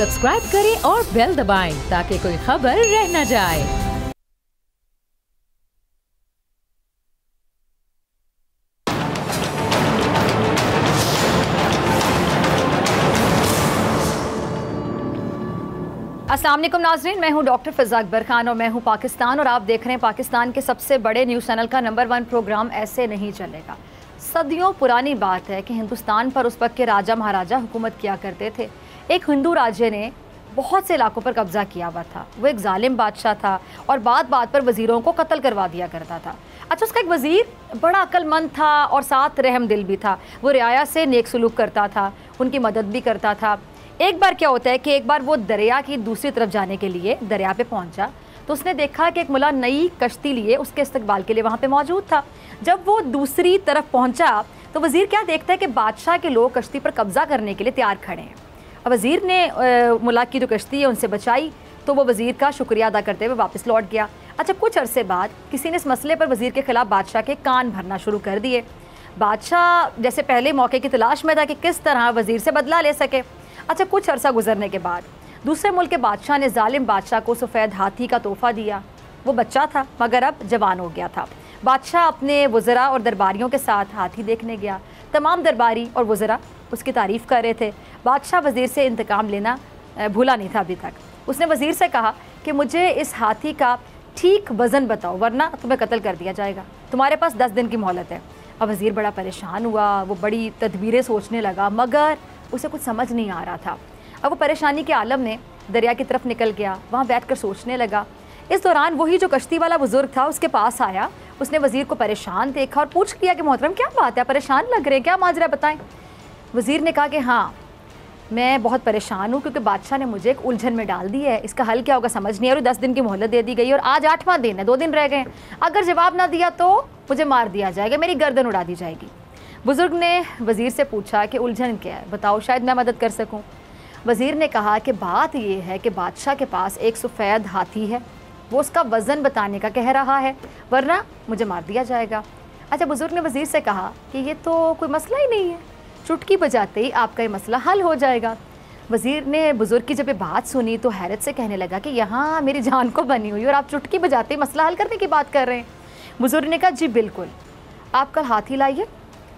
Subscribe करें और bell दबाएं ताकि कोई खबर रह न जाए। अस्सलाम वालेकुम नाज़रीन, मैं हूं डॉक्टर फ़िज़ा अकबर खान और मैं हूं पाकिस्तान और आप देख रहे हैं पाकिस्तान के सबसे बड़े न्यूज़ चैनल का नंबर 1 प्रोग्राम ऐसे नहीं चलेगा। सदियों पुरानी बात है कि हिंदुस्तान पर उस वक्त के राजा महाराजा हुकूमत किया करते थे। एक हिंदू राज्य ने बहुत से इलाकों पर कब्ज़ा किया हुआ था। वो एक जालिम बादशाह था और बात बात पर वज़ीरों को कत्ल करवा दिया करता था। अच्छा, उसका एक वज़ीर बड़ा अक्लमंद था और साथ रहम दिल भी था। वो रियाया से नेक सलूक करता था, उनकी मदद भी करता था। एक बार क्या होता है कि एक बार वो दरिया की दूसरी तरफ जाने के लिए दरिया पे पहुंचा तो उसने देखा कि एक मुला नई कश्ती लिए उसके इस्तकबाल के लिए वहाँ पे मौजूद था। जब वो दूसरी तरफ पहुंचा तो वज़ीर क्या देखता है कि बादशाह के लोग कश्ती पर कब्ज़ा करने के लिए तैयार खड़े हैं। अब वज़ीर ने मुला की जो कश्ती है उनसे बचाई तो वो वज़ीर का शुक्रिया अदा करते हुए वापस लौट गया। अच्छा, कुछ अरसे बाद किसी ने इस मसले पर वज़ीर के ख़िलाफ़ बादशाह के कान भरना शुरू कर दिए। बादशाह जैसे पहले मौके की तलाश में था कि किस तरह वज़ीर से बदला ले सके। अच्छा, कुछ अरसा गुजरने के बाद दूसरे मुल्क के बादशाह ने जालिम बादशाह को सफ़ेद हाथी का तोहफ़ा दिया। वो बच्चा था मगर अब जवान हो गया था। बादशाह अपने वज़रा और दरबारियों के साथ हाथी देखने गया। तमाम दरबारी और वज़रा उसकी तारीफ़ कर रहे थे। बादशाह वज़ीर से इंतकाम लेना भूला नहीं था अभी तक। उसने वज़ीर से कहा कि मुझे इस हाथी का ठीक वज़न बताओ वरना तुम्हें कत्ल कर दिया जाएगा। तुम्हारे पास 10 दिन की मोहलत है। अब वज़ीर बड़ा परेशान हुआ, वो बड़ी तदबीरें सोचने लगा मगर उसे कुछ समझ नहीं आ रहा था। अब वो परेशानी के आलम में दरिया की तरफ निकल गया, वहाँ बैठकर सोचने लगा। इस दौरान वही जो कश्ती वाला बुज़ुर्ग था उसके पास आया। उसने वज़ीर को परेशान देखा और पूछ लिया कि मोहतरम क्या बात है, परेशान लग रहे हैं, क्या माजरा बताएं। वज़ीर ने कहा कि हाँ, मैं बहुत परेशान हूँ क्योंकि बादशाह ने मुझे एक उलझन में डाल दी है। इसका हल क्या होगा समझ नहीं आ रही। 10 दिन की मोहलत दे दी गई और आज 8वां दिन है, 2 दिन रह गए। अगर जवाब ना दिया तो मुझे मार दिया जाएगा, मेरी गर्दन उड़ा दी जाएगी। बुज़ुर्ग ने वज़ीर से पूछा कि उलझन क्या है, बताओ शायद मैं मदद कर सकूं। वज़ीर ने कहा कि बात यह है कि बादशाह के पास एक सफ़ेद हाथी है, वो उसका वज़न बताने का कह रहा है वरना मुझे मार दिया जाएगा। अच्छा, बुज़ुर्ग ने वज़ीर से कहा कि ये तो कोई मसला ही नहीं है, चुटकी बजाते ही आपका ये मसला हल हो जाएगा। वज़ीर ने बुज़ुर्ग की जब ये बात सुनी तो हैरत से कहने लगा कि यहाँ मेरी जान को बनी हुई और आप चुटकी बजाते ही मसला हल करने की बात कर रहे हैं। बुज़ुर्ग ने कहा जी बिल्कुल, आप कल हाथी लाइए,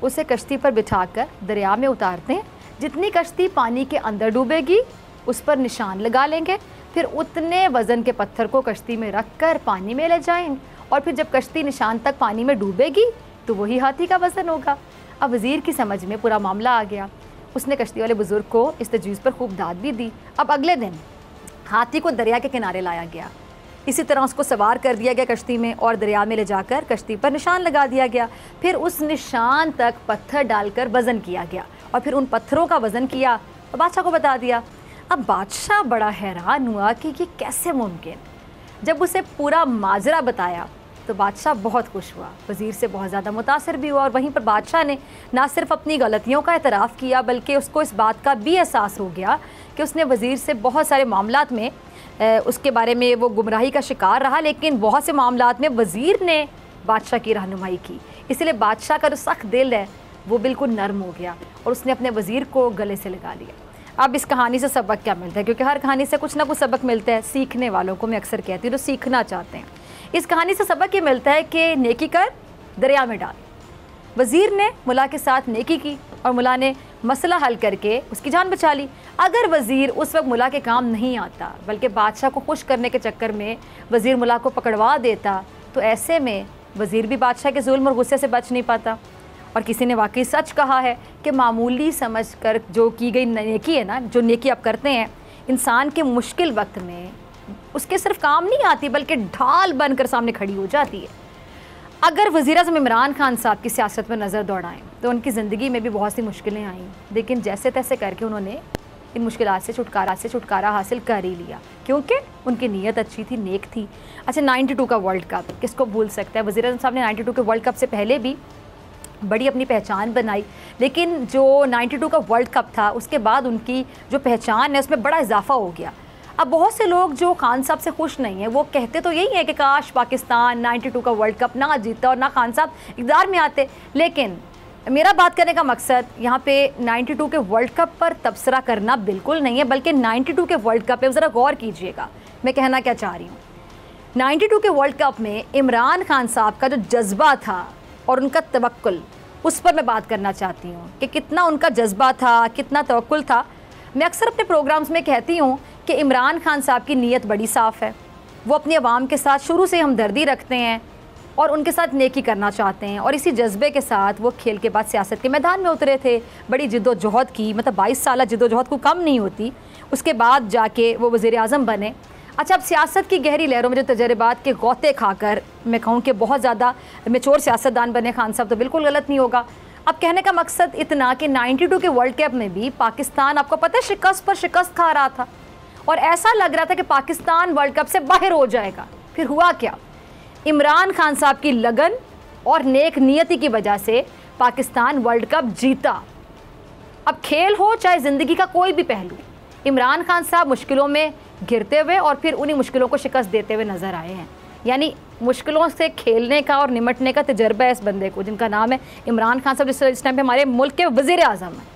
उसे कश्ती पर बिठाकर दरिया में उतारते हैं। जितनी कश्ती पानी के अंदर डूबेगी उस पर निशान लगा लेंगे, फिर उतने वज़न के पत्थर को कश्ती में रख कर पानी में ले जाएंगे और फिर जब कश्ती निशान तक पानी में डूबेगी तो वही हाथी का वज़न होगा। अब वज़ीर की समझ में पूरा मामला आ गया। उसने कश्ती वाले बुज़ुर्ग को इस तजवीज़ पर खूब दाद भी दी। अब अगले दिन हाथी को दरिया के किनारे लाया गया। इसी तरह उसको सवार कर दिया गया कश्ती में और दरिया में ले जाकर कश्ती पर निशान लगा दिया गया। फिर उस निशान तक पत्थर डालकर वज़न किया गया और फिर उन पत्थरों का वज़न किया और बादशाह को बता दिया। अब बादशाह बड़ा हैरान हुआ कि ये कैसे मुमकिन। जब उसे पूरा माजरा बताया तो बादशाह बहुत खुश हुआ, वज़ीर से बहुत ज़्यादा मुतासिर भी हुआ और वहीं पर बादशाह ने ना सिर्फ अपनी गलतियों का एतराफ़ किया बल्कि उसको इस बात का भी एहसास हो गया कि उसने वज़ीर से बहुत सारे मामलात में उसके बारे में वो गुमराही का शिकार रहा, लेकिन बहुत से मामलात में वज़ीर ने बादशाह की रहनुमाई की। इसलिए बादशाह का जो सख्त दिल है वो बिल्कुल नरम हो गया और उसने अपने वज़ीर को गले से लगा लिया। अब इस कहानी से सबक क्या मिलता है, क्योंकि हर कहानी से कुछ ना कुछ सबक मिलता है सीखने वालों को। मैं अक्सर कहती हूँ जो सीखना चाहते हैं, इस कहानी से सबक ये मिलता है कि नेकी कर दरिया में डाल। वज़ीर ने मुला के साथ नेकी की और मुला ने मसला हल करके उसकी जान बचा ली। अगर वज़ीर उस वक्त मुला के काम नहीं आता बल्कि बादशाह को खुश करने के चक्कर में वज़ीर मुला को पकड़वा देता तो ऐसे में वज़ीर भी बादशाह के जुल्म और गुस्से से बच नहीं पाता। और किसी ने वाकई सच कहा है कि मामूली समझ कर जो की गई नेकी है ना, जो नेकी आप करते हैं, इंसान के मुश्किल वक्त में उसके सिर्फ काम नहीं आती बल्कि ढाल बनकर सामने खड़ी हो जाती है। अगर वज़ीर-ए-आज़म इमरान खान साहब की सियासत में नज़र दौड़ाएं तो उनकी ज़िंदगी में भी बहुत सी मुश्किलें आईं, लेकिन जैसे तैसे करके उन्होंने इन मुश्किलात से छुटकारा हासिल कर ही लिया क्योंकि उनकी नीयत अच्छी थी, नेक थी। अच्छा, 92 का वर्ल्ड कप किसको भूल सकता है। वज़ीर-ए-आज़म साहब ने 92 के वर्ल्ड कप से पहले भी बड़ी अपनी पहचान बनाई, लेकिन जो 92 का वर्ल्ड कप था उसके बाद उनकी जो पहचान है उसमें बड़ा इजाफा हो गया। अब बहुत से लोग जो खान साहब से खुश नहीं हैं वो कहते तो यही है कि काश पाकिस्तान 92 का वर्ल्ड कप ना जीता और ना खान साहब इक़्तिदार में आते, लेकिन मेरा बात करने का मकसद यहाँ पे 92 के वर्ल्ड कप पर तबसरा करना बिल्कुल नहीं है, बल्कि 92 के वर्ल्ड कप पे ज़रा गौर कीजिएगा मैं कहना क्या चाह रही हूँ। 92 के वर्ल्ड कप में इमरान खान साहब का जो जज्बा था और उनका तवक्कुल, उस पर मैं बात करना चाहती हूँ कि कितना उनका जज्बा था, कितना तवक्कुल था। मैं अक्सर अपने प्रोग्राम्स में कहती हूँ कि इमरान खान साहब की नीयत बड़ी साफ़ है, वो अपनी आवाम के साथ शुरू से हमदर्दी रखते हैं और उनके साथ नेकी करना चाहते हैं, और इसी जज्बे के साथ वो खेल के बाद सियासत के मैदान में उतरे थे। बड़ी जिद्दोजहद की, मतलब 22 साल जिद्दोजहद को कम नहीं होती, उसके बाद जाके वो वज़ीर आज़म बने। अच्छा, अब सियासत की गहरी लहरों में जो तजर्बात के गौते खाकर मैं कहूँ कि बहुत ज़्यादा मेच्योर सियासतदान बने खान साहब, तो बिल्कुल गलत नहीं होगा। अब कहने का मकसद इतना कि 92 के वर्ल्ड कप में भी पाकिस्तान, आपको पता है, शिकस्त पर शिकस्त खा रहा था और ऐसा लग रहा था कि पाकिस्तान वर्ल्ड कप से बाहर हो जाएगा। फिर हुआ क्या? इमरान खान साहब की लगन और नेक नियति की वजह से पाकिस्तान वर्ल्ड कप जीता। अब खेल हो चाहे ज़िंदगी का कोई भी पहलू, इमरान खान साहब मुश्किलों में घिरते हुए और फिर उन्हीं मुश्किलों को शिकस्त देते हुए नज़र आए हैं। यानी मुश्किलों से खेलने का और निमटने का तजर्बा है इस बंदे को, जिनका नाम है इमरान खान साहब, जिस टाइम पे हमारे मुल्क के वज़ीर आज़म हैं।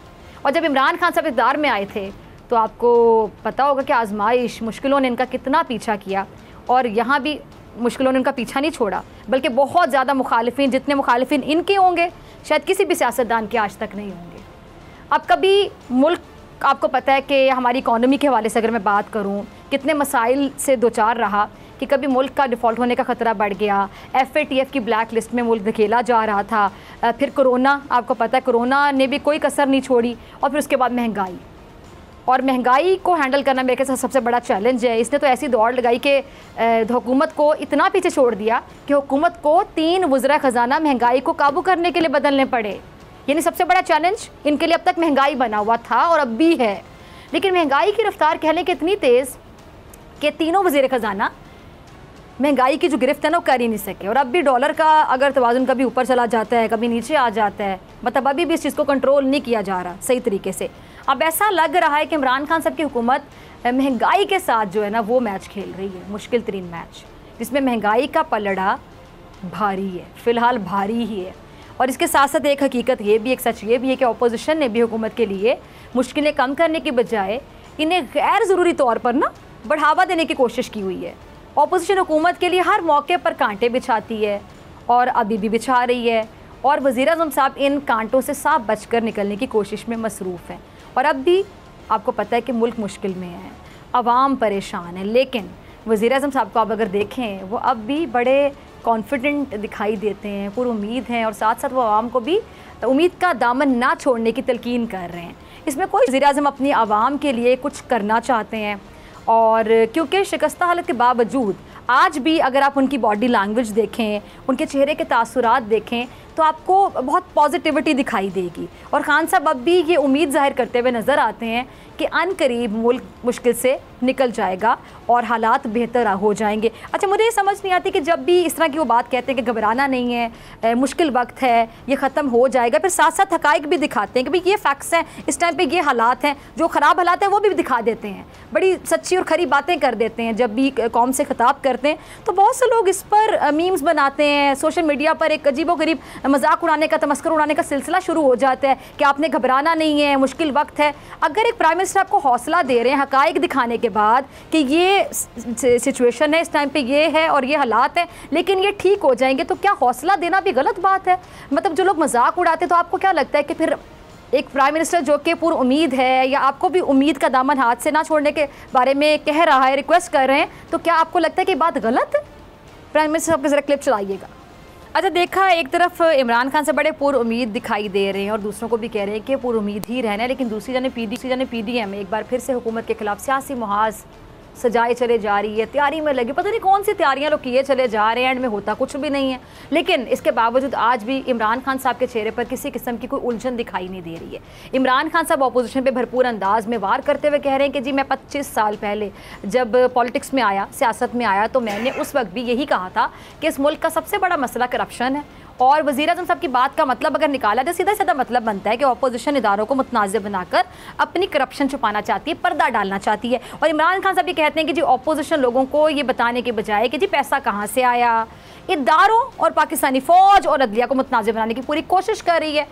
और जब इमरान खान साहब इक़्तिदार में आए थे तो आपको पता होगा कि आजमाइश, मुश्किलों ने इनका कितना पीछा किया, और यहाँ भी मुश्किलों ने उनका पीछा नहीं छोड़ा, बल्कि बहुत ज़्यादा मुखालिफिन, जितने मुखालिफिन इनके होंगे शायद किसी भी सियासतदान के आज तक नहीं होंगे। अब कभी मुल्क, आपको पता है कि हमारी इकॉनमी के हवाले से अगर मैं बात करूं, कितने मसाइल से दो चार रहा कि कभी मुल्क का डिफ़ॉल्ट होने का ख़तरा बढ़ गया, FATF की ब्लैक लिस्ट में मुल्क धकेला जा रहा था, फिर कोरोना, आपको पता है कोरोना ने भी कोई कसर नहीं छोड़ी, और फिर उसके बाद महंगाई। और महंगाई को हैंडल करना मेरे ख्याल से सबसे बड़ा चैलेंज है। इसने तो ऐसी दौड़ लगाई कि हुकूमत को इतना पीछे छोड़ दिया कि हुकूमत को 3 वज़ीर ख़जाना महंगाई को काबू करने के लिए बदलने पड़े। यानी सबसे बड़ा चैलेंज इनके लिए अब तक महंगाई बना हुआ था और अब भी है। लेकिन महंगाई की रफ्तार कहने की इतनी तेज़ कि तीनों वज़ीर ख़जाना महंगाई की जो गिरफ्त है ना वो कर ही नहीं सके। और अब भी डॉलर का अगर तवाज़ुन कभी ऊपर चला जाता है, कभी नीचे आ जाता है, मतलब अभी भी इस चीज़ को कंट्रोल नहीं किया जा रहा सही तरीके से। अब ऐसा लग रहा है कि इमरान खान साहब की हुकूमत महंगाई के साथ जो है ना वो मैच खेल रही है, मुश्किल तरीन मैच, जिसमें महंगाई का पलड़ा भारी है, फ़िलहाल भारी ही है। और इसके साथ साथ एक हकीकत ये भी, एक सच ये भी है कि अपोजिशन ने भी हुकूमत के लिए मुश्किलें कम करने की बजाय इन्हें गैर ज़रूरी तौर पर ना बढ़ावा देने की कोशिश की हुई है। अपोजिशन हुकूमत के लिए हर मौके पर कांटे बिछाती है और अभी भी बिछा रही है, और वज़ीर आज़म साहब इन कांटों से साफ बचकर निकलने की कोशिश में मसरूफ़ हैं। और अब भी आपको पता है कि मुल्क मुश्किल में है, अवाम परेशान है, लेकिन वज़ीर आज़म साहब को आप अगर देखें वो अब भी बड़े कॉन्फिडेंट दिखाई देते हैं, पूरी उम्मीद हैं, और साथ साथ वो आवाम को भी उम्मीद का दामन ना छोड़ने की तलकीन कर रहे हैं। इसमें कोई वज़ीर आज़म अपनी आवाम के लिए कुछ करना चाहते हैं, और क्योंकि शिकस्ता हालत के बावजूद आज भी अगर आप उनकी बॉडी लैंग्वेज देखें, उनके चेहरे के तासुरात देखें, तो आपको बहुत पॉजिटिविटी दिखाई देगी। और खान साहब अब भी ये उम्मीद ज़ाहिर करते हुए नज़र आते हैं कि अनकरीब मुल्क मुश्किल से निकल जाएगा और हालात बेहतर हो जाएंगे। अच्छा, मुझे ये समझ नहीं आती कि जब भी इस तरह की वो बात कहते हैं कि घबराना नहीं है, मुश्किल वक्त है, ये ख़त्म हो जाएगा, फिर साथ साथ हक़ाइक़ भी दिखाते हैं कि भाई ये फैक्ट्स हैं, इस टाइम पे ये हालात हैं, जो ख़राब हालात हैं वो भी दिखा देते हैं, बड़ी सच्ची और खरी बातें कर देते हैं। जब भी कौम से ख़िताब करते हैं तो बहुत से लोग इस पर मीम्स बनाते हैं, सोशल मीडिया पर एक अजीबोगरीब मजाक उड़ाने का, तमस्कर उड़ाने का सिलसिला शुरू हो जाता है कि आपने घबराना नहीं है, मुश्किल वक्त है। अगर एक प्राइम मिनिस्टर आपको हौसला दे रहे हैं हक़ाइक़ दिखाने के बाद कि ये सिचुएशन है, इस टाइम पे ये है और ये हालात हैं, लेकिन ये ठीक हो जाएंगे, तो क्या हौसला देना भी गलत बात है? मतलब जो लोग मजाक उड़ाते हैं, तो आपको क्या लगता है कि फिर एक प्राइम मिनिस्टर जो कि पूरी उम्मीद है, या आपको भी उम्मीद का दामन हाथ से ना छोड़ने के बारे में कह रहा है, रिक्वेस्ट कर रहे हैं, तो क्या आपको लगता है कि बात गलत है? प्राइम मिनिस्टर साहब के ज़रा क्लिप चलाइएगा। अच्छा, देखा एक तरफ इमरान खान से बड़े पूरी उम्मीद दिखाई दे रहे हैं और दूसरों को भी कह रहे हैं कि पूरी उम्मीद ही रहना है, लेकिन दूसरी जाने PDM एक बार फिर से हुकूमत के खिलाफ सियासी मुहाज सजाए चले जा रही है, तैयारी में लगी, पता नहीं कौन सी तैयारियां लोग किए चले जा रहे हैं, एंड में होता कुछ भी नहीं है। लेकिन इसके बावजूद आज भी इमरान खान साहब के चेहरे पर किसी किस्म की कोई उलझन दिखाई नहीं दे रही है। इमरान खान साहब अपोजिशन पे भरपूर अंदाज में वार करते हुए कह रहे हैं कि जी मैं 25 साल पहले जब पॉलिटिक्स में आया, सियासत में आया, तो मैंने उस वक्त भी यही कहा था कि इस मुल्क का सबसे बड़ा मसला करप्शन है। और वज़ीर आज़म साहब की बात का मतलब अगर निकाला तो सीधा सीधा मतलब बनता है कि अपोजिशन इदारों को मुतनाज़िर बनाकर अपनी करप्शन छुपाना चाहती है, पर्दा डालना चाहती है। और इमरान खान साहब ये कहते हैं कि जी अपोजिशन लोगों को ये बताने के बजाय कि जी पैसा कहाँ से आया, इदारों और पाकिस्तानी फ़ौज और अदलिया को मुतनाज़िर बनाने की पूरी कोशिश कर रही है।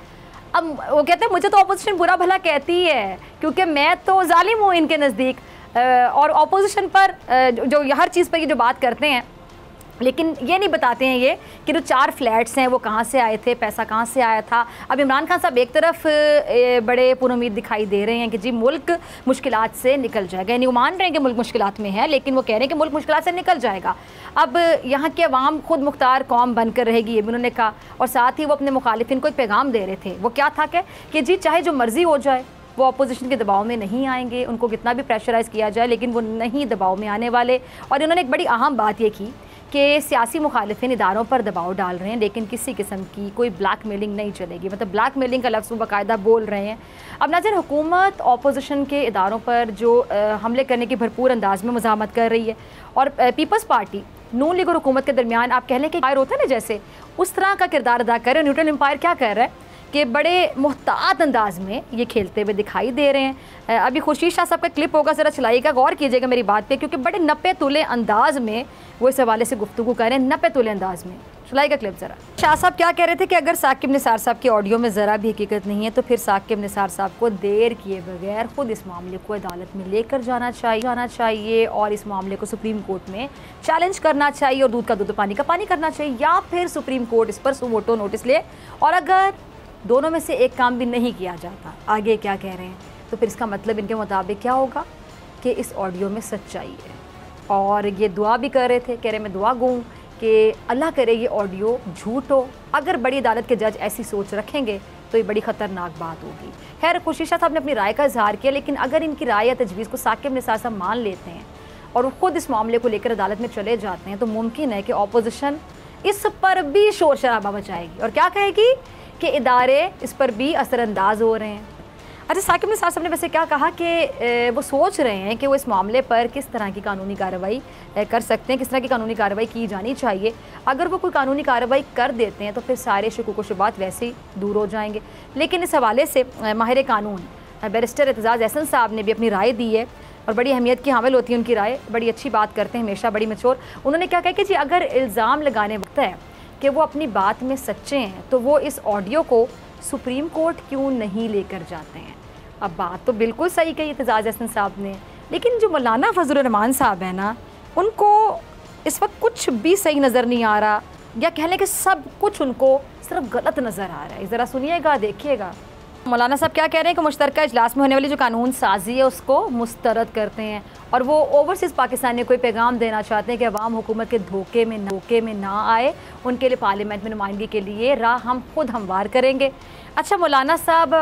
अब वो कहते हैं मुझे तो अपोजिशन बुरा भला कहती है क्योंकि मैं तो जालिम हूँ इनके नज़दीक, और अपोजिशन पर जो हर चीज़ पर ये जो बात करते हैं, लेकिन ये नहीं बताते हैं ये कि जो 4 फ्लैट्स हैं वो कहाँ से आए थे, पैसा कहाँ से आया था। अब इमरान खान साहब एक तरफ बड़े पुरुमीद दिखाई दे रहे हैं कि जी मुल्क मुश्किलात से निकल जाएगा, यानी वो मान रहे हैं कि मुल्क मुश्किलात में है, लेकिन वो कह रहे हैं कि मुल्क मुश्किलात से निकल जाएगा। अब यहाँ की अवाम खुद मुख्तार कौम बनकर रहेगी, ये भी उन्होंने कहा। और साथ ही वो अपने मुखालिफिन को एक पैगाम दे रहे थे, वो क्या था कि जी चाहे जो मर्ज़ी हो जाए, वो अपोजिशन के दबाव में नहीं आएंगे, उनको कितना भी प्रेशराइज़ किया जाए लेकिन वो नहीं दबाव में आने वाले। और इन्होंने एक बड़ी अहम बात ये की कि सियासी मुखालिफिन इदारों पर दबाव डाल रहे हैं लेकिन किसी किस्म की कोई ब्लैक मेलिंग नहीं चलेगी, मतलब ब्लैक मेलिंग का लफ्ज़ वो बाकायदा बोल रहे हैं। अब नाज़रीन, हुकूमत अपोजिशन के इदारों पर जो हमले करने की भरपूर अंदाज में मुज़ाहमत कर रही है, और पीपल्स पार्टी नून लीग और हुकूमत के दरमियान आप कह लें कि एम्पायर होता है ना, जैसे उस तरह का किरदार अदा कर रहे हैं। न्यूट्रल एम्पायर क्या कर रहा है कि बड़े मुहतात अंदाज में ये खेलते हुए दिखाई दे रहे हैं। अभी खुर्शीद शाह साहब का क्लिप होगा, ज़रा चलाइएगा, गौर कीजिएगा मेरी बात पे, क्योंकि बड़े नपे तुले अंदाज में वो इस हवाले से गुफ्तगू कर रहे हैं, नपे तुले अंदाज में। चलाइएगा क्लिप ज़रा। शाह साहब क्या कह रहे थे कि अगर साकिब निसार साहब की ऑडियो में ज़रा भी हकीकत नहीं है तो फिर साकिब निसार साहब को देर किए बगैर खुद इस मामले को अदालत में लेकर जाना चाहिए और इस मामले को सुप्रीम कोर्ट में चैलेंज करना चाहिए, और दूध का दूध, पानी का पानी करना चाहिए, या फिर सुप्रीम कोर्ट इस पर सुमोटो नोटिस ले। और अगर दोनों में से एक काम भी नहीं किया जाता, आगे क्या कह रहे हैं, तो फिर इसका मतलब इनके मुताबिक क्या होगा कि इस ऑडियो में सच्चाई है। और ये दुआ भी कर रहे थे, कह रहे मैं दुआ गूँ कि अल्लाह करे ये ऑडियो झूठ हो। अगर बड़ी अदालत के जज ऐसी सोच रखेंगे तो ये बड़ी ख़तरनाक बात होगी। खैर, खुर्शीद शाह साहब ने अपनी राय का इजहार किया, लेकिन अगर इनकी राय या तजवीज़ को साकिब निसार साहब मान लेते हैं और ख़ुद इस मामले को लेकर अदालत में चले जाते हैं तो मुमकिन है कि अपोजिशन इस पर भी शोर शराबा मचाएगी और क्या कहेगी कि इदारे इस पर भी असरअंदाज हो रहे हैं। अच्छा, साकिब निसार साहब ने वैसे क्या कहा कि वो सोच रहे हैं कि वो इस मामले पर किस तरह की कानूनी कार्रवाई कर सकते हैं, किस तरह की कानूनी कार्रवाई की जानी चाहिए। अगर वो कोई कानूनी कार्रवाई कर देते हैं तो फिर सारे शुकूक व शुबात वैसे ही दूर हो जाएंगे। लेकिन इस हवाले से माहिर कानून बैरिस्टर एतजाज़ एहसन साहब ने भी अपनी राय दी है, और बड़ी अहमियत की हामिल होती है उनकी राय, बड़ी अच्छी बात करते हैं हमेशा, बड़ी मैच्योर। उन्होंने क्या कहा कि जी अगर इल्ज़ाम लगाने वक्त है कि वो अपनी बात में सच्चे हैं तो वो इस ऑडियो को सुप्रीम कोर्ट क्यों नहीं लेकर जाते हैं। अब बात तो बिल्कुल सही कही एतजाज़ एहसन साहब ने, लेकिन जो मौलाना फजलुर रहमान साहब है ना, उनको इस वक्त कुछ भी सही नज़र नहीं आ रहा, या कह लें कि सब कुछ उनको सिर्फ गलत नज़र आ रहा है। ज़रा सुनिएगा, देखिएगा। मौलाना साहब क्या कह रहे हैं कि मुश्तरका इजलास में होने वाली जो कानून साजी है उसको मुस्तरद करते हैं, और वो ओवरसीज़ पाकिस्तान ने कोई पैगाम देना चाहते हैं कि अवाम हुकूमत के धोखे में ना आए, उनके लिए पार्लियामेंट में नुमाइंदगी के लिए राह हम खुद हमवार करेंगे। अच्छा मौलाना साहब,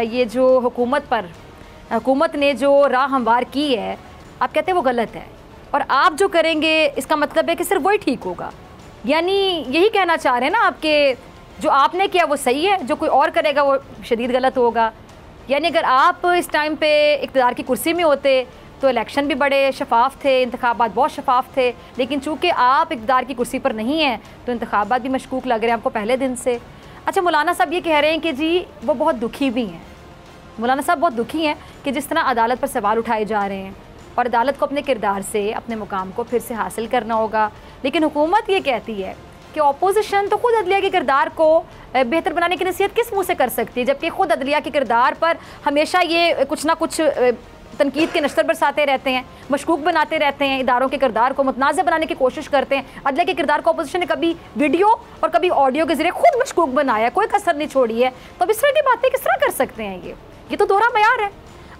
ये जो हुकूमत ने जो राह हमवार की है, आप कहते हैं वो गलत है, और आप जो करेंगे इसका मतलब है कि सिर्फ वही ठीक होगा, यानी यही कहना चाह रहे हैं ना आपके जो आपने किया वो सही है, जो कोई और करेगा वो शदीद गलत होगा। यानी अगर आप इस टाइम पे इक़्तिदार की कुर्सी में होते तो इलेक्शन भी बड़े शफाफ थे, इंतखाबात बहुत शफाफ थे, लेकिन चूँकि आप इक़्तिदार की कुर्सी पर नहीं हैं तो इंतखाबात भी मशकूक लग रहे हैं आपको पहले दिन से। अच्छा, मौलाना साहब ये कह रहे हैं कि जी वो बहुत दुखी भी हैं, मौलाना साहब बहुत दुखी हैं कि जिस तरह अदालत पर सवाल उठाए जा रहे हैं, और अदालत को अपने किरदार से अपने मुकाम को फिर से हासिल करना होगा। लेकिन हुकूमत ये कहती है कि अपोजिशन तो खुद अदलिया के किरदार को बेहतर बनाने की नसीहत किस मुँह से कर सकती है, जबकि खुद अदलिया के किरदार पर हमेशा ये कुछ ना कुछ तनकीद के नश्तर बरसाते रहते हैं, मशकूक बनाते रहते हैं, इदारों के किरदार को मुतनाज़ बनाने की कोशिश करते हैं। अदलिया के किरदार को अपोजिशन ने कभी वीडियो और कभी ऑडियो के जरिए खुद मशकूक बनाया, कोई कसर नहीं छोड़ी है। तो अब इस तरह की बातें किस तरह कर सकते हैं, ये तो दोहरा मयार है।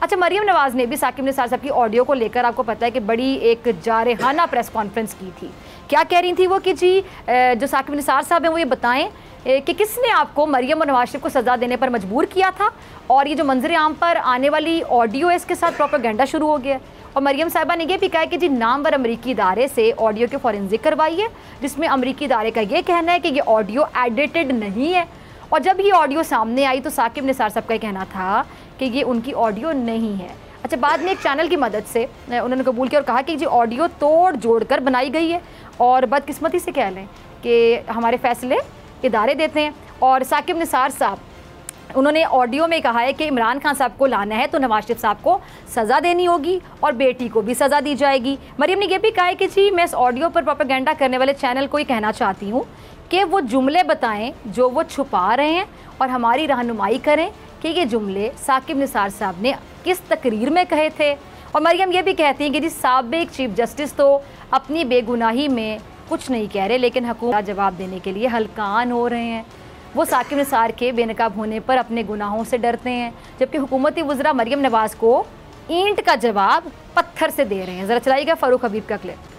अच्छा, मरियम नवाज़ ने भी साकिब निसार साहब की ऑडियो को लेकर आपको पता है कि बड़ी एक जारहाना प्रेस कॉन्फ्रेंस की थी। क्या कह रही थी वो कि जी जो साकिब निसार साहब हैं वो ये बताएं कि किसने आपको मरियम और नवाज शरीफ को सज़ा देने पर मजबूर किया था, और ये जो मंजर आम पर आने वाली ऑडियो है इसके साथ प्रोपेगेंडा शुरू हो गया। और मरियम साहिबा ने यह भी कहा कि जी नामवर अमरीकी इदारे से ऑडियो के फॉरेंसिक करवाई है, जिसमें अमरीकी इदारे का ये कहना है कि ये ऑडियो एडिटेड नहीं है। और जब ये ऑडियो सामने आई तो साकिब निसार साहब का कहना था कि ये उनकी ऑडियो नहीं है। अच्छा, बाद में एक चैनल की मदद से उन्होंने कबूल किया और कहा कि जी ऑडियो तोड़ जोड़ कर बनाई गई है, और बदकिस्मती से कह लें कि हमारे फ़ैसले इदारे देते हैं। और साकिब निसार साहब उन्होंने ऑडियो में कहा है कि इमरान खान साहब को लाना है तो नवाज शरीफ साहब को सज़ा देनी होगी और बेटी को भी सज़ा दी जाएगी। मरीम ने यह भी कहा है कि जी मैं इस ऑडियो पर प्रोपेगेंडा करने वाले चैनल को ही कहना चाहती हूँ कि वो जुमले बताएं जो वो छुपा रहे हैं और हमारी रहनुमाई करें कि ये जुमले साकिब निसार साहब ने किस तकरीर में कहे थे। और मरीम ये भी कहती हैं कि जी साबिक चीफ जस्टिस तो अपनी बेगुनाही में कुछ नहीं कह रहे, लेकिन हुकूमत जवाब देने के लिए हलकान हो रहे हैं। वो साकिब निसार के बेनकाब होने पर अपने गुनाहों से डरते हैं, जबकि हुकूमती वज़रा मरीम नवाज़ को ईंट का जवाब पत्थर से दे रहे हैं। ज़रा चलाइएगा फ़ारूक हबीब का क्लिप।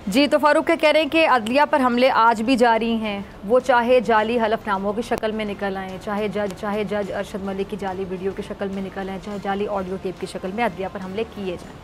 जी तो फ़ारूक के कह रहे हैं कि अदलिया पर हमले आज भी जारी हैं, वो चाहे जाली हलफनामों की शक्ल में निकल आएँ, चाहे जज अरशद मलिक की जाली वीडियो की शक्ल में निकल आएँ, चाहे जाली ऑडियो टेप की शक्ल में अदलिया पर हमले किए जाएँ।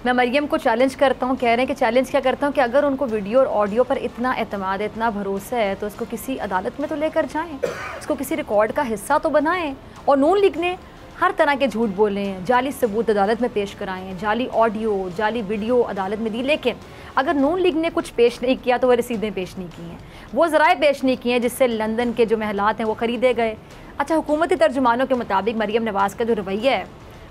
मैं मरियम को चैलेंज करता हूँ, कह रहे हैं कि चैलेंज क्या करता हूँ कि अगर उनको वीडियो और ऑडियो पर इतना एतमाद है, इतना भरोसा है, तो उसको किसी अदालत में तो लेकर जाएं, उसको किसी रिकॉर्ड का हिस्सा तो बनाएं। और नून लीग ने हर तरह के झूठ बोले हैं, जाली सबूत अदालत में पेश कराए हैं, जाली ऑडियो जाली वीडियो अदालत में दी, लेकिन अगर नून लीग ने कुछ पेश नहीं किया तो वह रसीदें पेश नहीं की हैं, वो ज़राए पेश नहीं किए हैं जिससे लंदन के जो महलात हैं वो ख़रीदे गए। अच्छा, हुकूमती तर्जुमानों के मुताबिक मरियम नवाज़ का जो रवैया है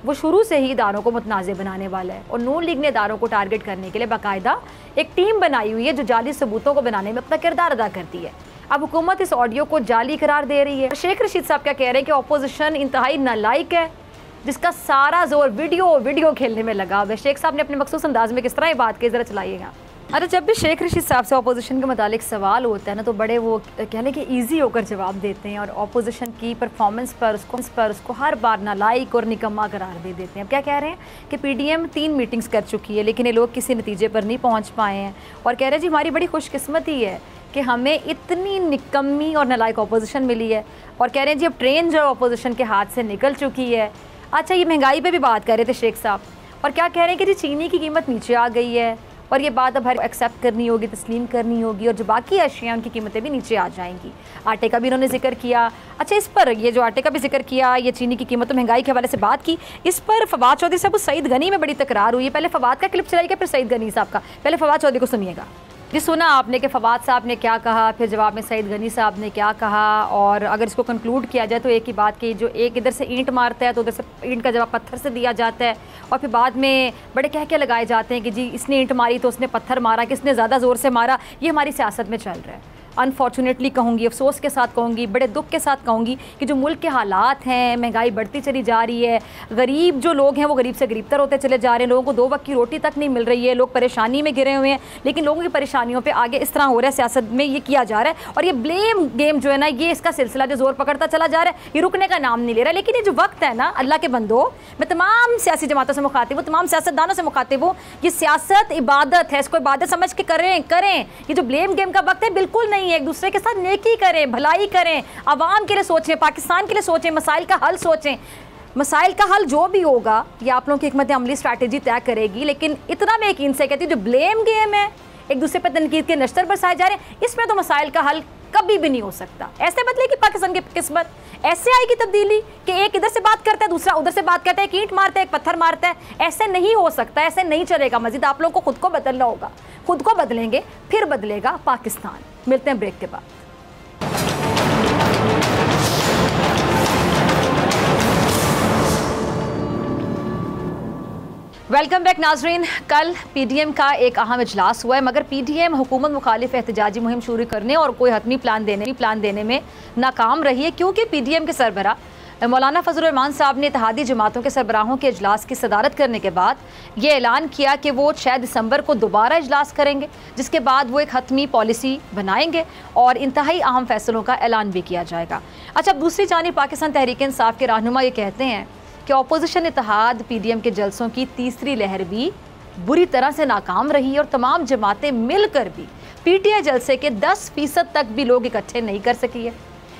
वो शुरू से ही इदारों को मुतनाज़ बनाने वाला है और नून लीग ने इदारों को टारगेट करने के लिए बाकायदा एक टीम बनाई हुई है जो जाली सबूतों को बनाने में अपना किरदार अदा करती है। अब हुकूमत इस ऑडियो को जाली करार दे रही है। शेख रशीद साहब क्या कह रहे हैं कि अपोजिशन इंतहाई नालायक है जिसका सारा जोर वीडियो खेलने में लगा है। शेख साहब ने अपने मखसूस अंदाज में किस तरह ये बात की, ज़रा चलाइएगा। अरे जब भी शेख रशीद साहब से अपोजिशन के मुतालिक सवाल होता है ना तो बड़े वो कह लें कि ईजी होकर जवाब देते हैं और अपोजिशन की परफॉर्मेंस पर उसको हर बार नालायक और निकम्मा करार दे देते हैं। अब क्या कह रहे हैं कि पीडीएम 3 मीटिंग्स कर चुकी है लेकिन ये लोग किसी नतीजे पर नहीं पहुँच पाए हैं और कह रहे हैं जी हमारी बड़ी खुशकिस्मती है कि हमें इतनी निकम्मी और नालायक अपोजिशन मिली है। और कह रहे हैं जी अब ट्रेन जो अपोजिशन के हाथ से निकल चुकी है। अच्छा, ये महंगाई पे भी बात कर रहे थे शेख साहब और क्या कह रहे हैं कि जी चीनी की कीमत नीचे आ गई है और ये बात अब हर एक्सेप्ट करनी होगी, तस्लीम करनी होगी और जो बाकी अशिया उनकी कीमतें भी नीचे आ जाएंगी। आटे का भी इन्होंने जिक्र किया। अच्छा, इस पर ये जो आटे का भी जिक्र किया, ये चीनी की कीमत और महंगाई के हवाले से बात की, इस पर फवाद चौधरी साहब सईद गनी में बड़ी तकरार हुई है। पहले फवाद का क्लिप चलाइएगा फिर सईद गनी साहब का। पहले फवाद चौधरी को सुनिएगा। जी सुना आपने कि फवाद साहब ने क्या कहा, फिर जवाब में सईद गनी साहब ने क्या कहा और अगर इसको कंक्लूड किया जाए तो एक ही बात की, जो एक इधर से ईंट मारता है तो उधर से ईंट का जवाब पत्थर से दिया जाता है और फिर बाद में बड़े कह लगाए जाते हैं कि जी इसने ईंट मारी तो उसने पत्थर मारा, किसने ज़्यादा ज़ोर से मारा। ये हमारी सियासत में चल रहा है। अनफॉर्चुनेटली कहूँगी, अफसोस के साथ कहूँगी, बड़े दुख के साथ कहूँगी कि जो मुल्क के हालात हैं, महंगाई बढ़ती चली जा रही है, गरीब जो लोग हैं वो गरीब से गरीबतर होते चले जा रहे हैं, लोगों को 2 वक्त की रोटी तक नहीं मिल रही है, लोग परेशानी में घिरे हुए हैं। लेकिन लोगों की परेशानियों पे आगे इस तरह हो रहा है, सियासत में ये किया जा रहा है और ये ब्लेम गेम जो है ना, ये इसका सिलसिला जो ज़ोर पकड़ता चला जा रहा है, ये रुकने का नाम नहीं ले रहा। लेकिन ये जो वक्त है ना, अल्लाह के बंदो, मैं तमाम सियासी जमातों से मुखातिब हूँ, तमाम सियासतदानों से मुखातिब हूँ, ये सियासत इबादत है, इसको इबादत समझ के करें। ये जो ब्लेम गेम का वक्त है बिल्कुल नहीं है। एक दूसरे के साथ नेकी करें, भलाई करें, आवाम के लिए सोचें, पाकिस्तान के लिए सोचें, मसाइल का हल सोचें। मसाइल का हल जो भी होगा ये आप लोगों की हिकमत अमली स्ट्रैटेजी तय करेगी। लेकिन इतना मैं यकीन से कहती हूँ, जो ब्लेम गेम है, एक दूसरे पर तनकीद के नश्तर बरसाए जा रहे हैं, इसमें तो मसाइल का हल कभी भी नहीं हो सकता। ऐसे बदलेगी पाकिस्तान की किस्मत, ऐसे आएगी तब्दीली कि एक इधर से बात करता है, दूसरा उधर से बात करता है, एक ईंट मारता है, एक पत्थर मारता है। ऐसे नहीं हो सकता, ऐसे नहीं चलेगा। मजीद आप लोगों को खुद को बदलना होगा, खुद को बदलेंगे फिर बदलेगा पाकिस्तान। मिलते हैं ब्रेक के बाद। वेलकम बैक नाजरीन। कल पीडीएम का एक अहम इजलास हुआ है, मगर पीडीएम हुकूमत मुखालिफ एहतजाजी मुहिम शुरू करने और कोई हतमी प्लान देने में नाकाम रही है, क्योंकि पीडीएम के सरबराह मौलाना फजल रहमान साहब ने इत्तेहादी जमातों के सरबराहों के इजलास की सदारत करने के बाद ये ऐलान किया कि वो 6 दिसंबर को दोबारा इजलास करेंगे, जिसके बाद वो एक हतमी पॉलिसी बनाएंगे और इंतहाई अहम फैसलों का ऐलान भी किया जाएगा। अच्छा, दूसरी जानिब पाकिस्तान तहरीक इंसाफ के रहनुमा ये कहते हैं कि अपोजिशन इत्तेहाद पीडीएम के जलसों की तीसरी लहर भी बुरी तरह से नाकाम रही और तमाम जमातें मिलकर भी पीटीआई जलसे के 10% तक भी लोग इकट्ठे नहीं कर सकी है।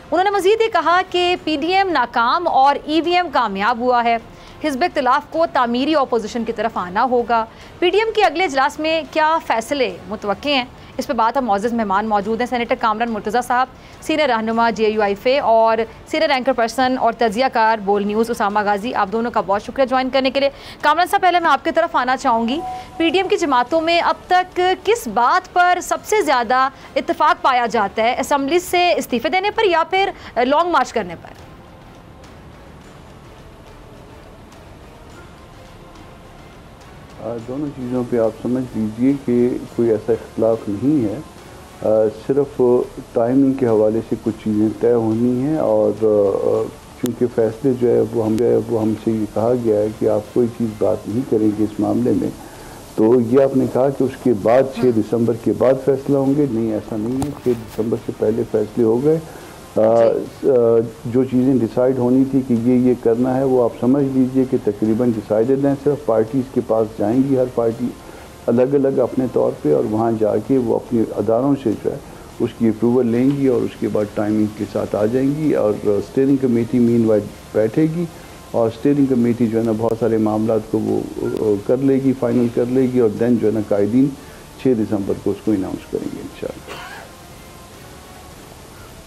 उन्होंने मज़ीद ये कहा कि पीडीएम नाकाम और ईवीएम कामयाब हुआ है। हिज़्ब इख्तिलाफ को तामीरी अपोजिशन की तरफ आना होगा। पीडीएम के अगले इजलास में क्या फ़ैसले मुतवक्के हैं, इस पर बात हम मौजूद मेहमान मौजूद हैं। सेनेटर कामरान मुर्तज़ा साहब, सीनियर रहनुमा JUIFA और सीनियर एंकर पर्सन और तजियाकार बोल न्यूज़ उसामा गाजी, आप दोनों का बहुत शुक्रिया ज्वाइन करने के लिए। कामरान साहब, पहले मैं आपकी तरफ आना चाहूँगी। पीडीएम की जमातों में अब तक किस बात पर सबसे ज़्यादा इत्तेफाक पाया जाता है, असम्बली से इस्तीफ़े देने पर या फिर लॉन्ग मार्च करने पर? दोनों चीज़ों पे आप समझ लीजिए कि कोई ऐसा इख्तलाफ नहीं है, सिर्फ टाइमिंग के हवाले से कुछ चीज़ें तय होनी हैं और चूँकि फ़ैसले जो है वो हमसे ये कहा गया है कि आप कोई चीज़ बात नहीं करेंगे इस मामले में, तो ये आपने कहा कि उसके बाद 6 दिसंबर के बाद फ़ैसला होंगे। नहीं, ऐसा नहीं है, 6 दिसंबर से पहले फ़ैसले हो गए। जो चीज़ें डिसाइड होनी थी कि ये करना है वो आप समझ लीजिए कि तकरीबन डिसाइडेड हैं। सिर्फ पार्टीज़ के पास जाएंगी, हर पार्टी अलग अलग अपने तौर पे, और वहाँ जाके वो अपने अदारों से जो है उसकी अप्रूवल लेंगी और उसके बाद टाइमिंग के साथ आ जाएंगी और स्टीयरिंग कमेटी मीनवाइल बैठेगी और स्टीयरिंग कमेटी जो है ना बहुत सारे मामलात को वो कर लेगी, फाइनल कर लेगी और देन जो है ना कायदीन 6 दिसंबर को उसको अनाउंस करेंगे इंशाल्लाह।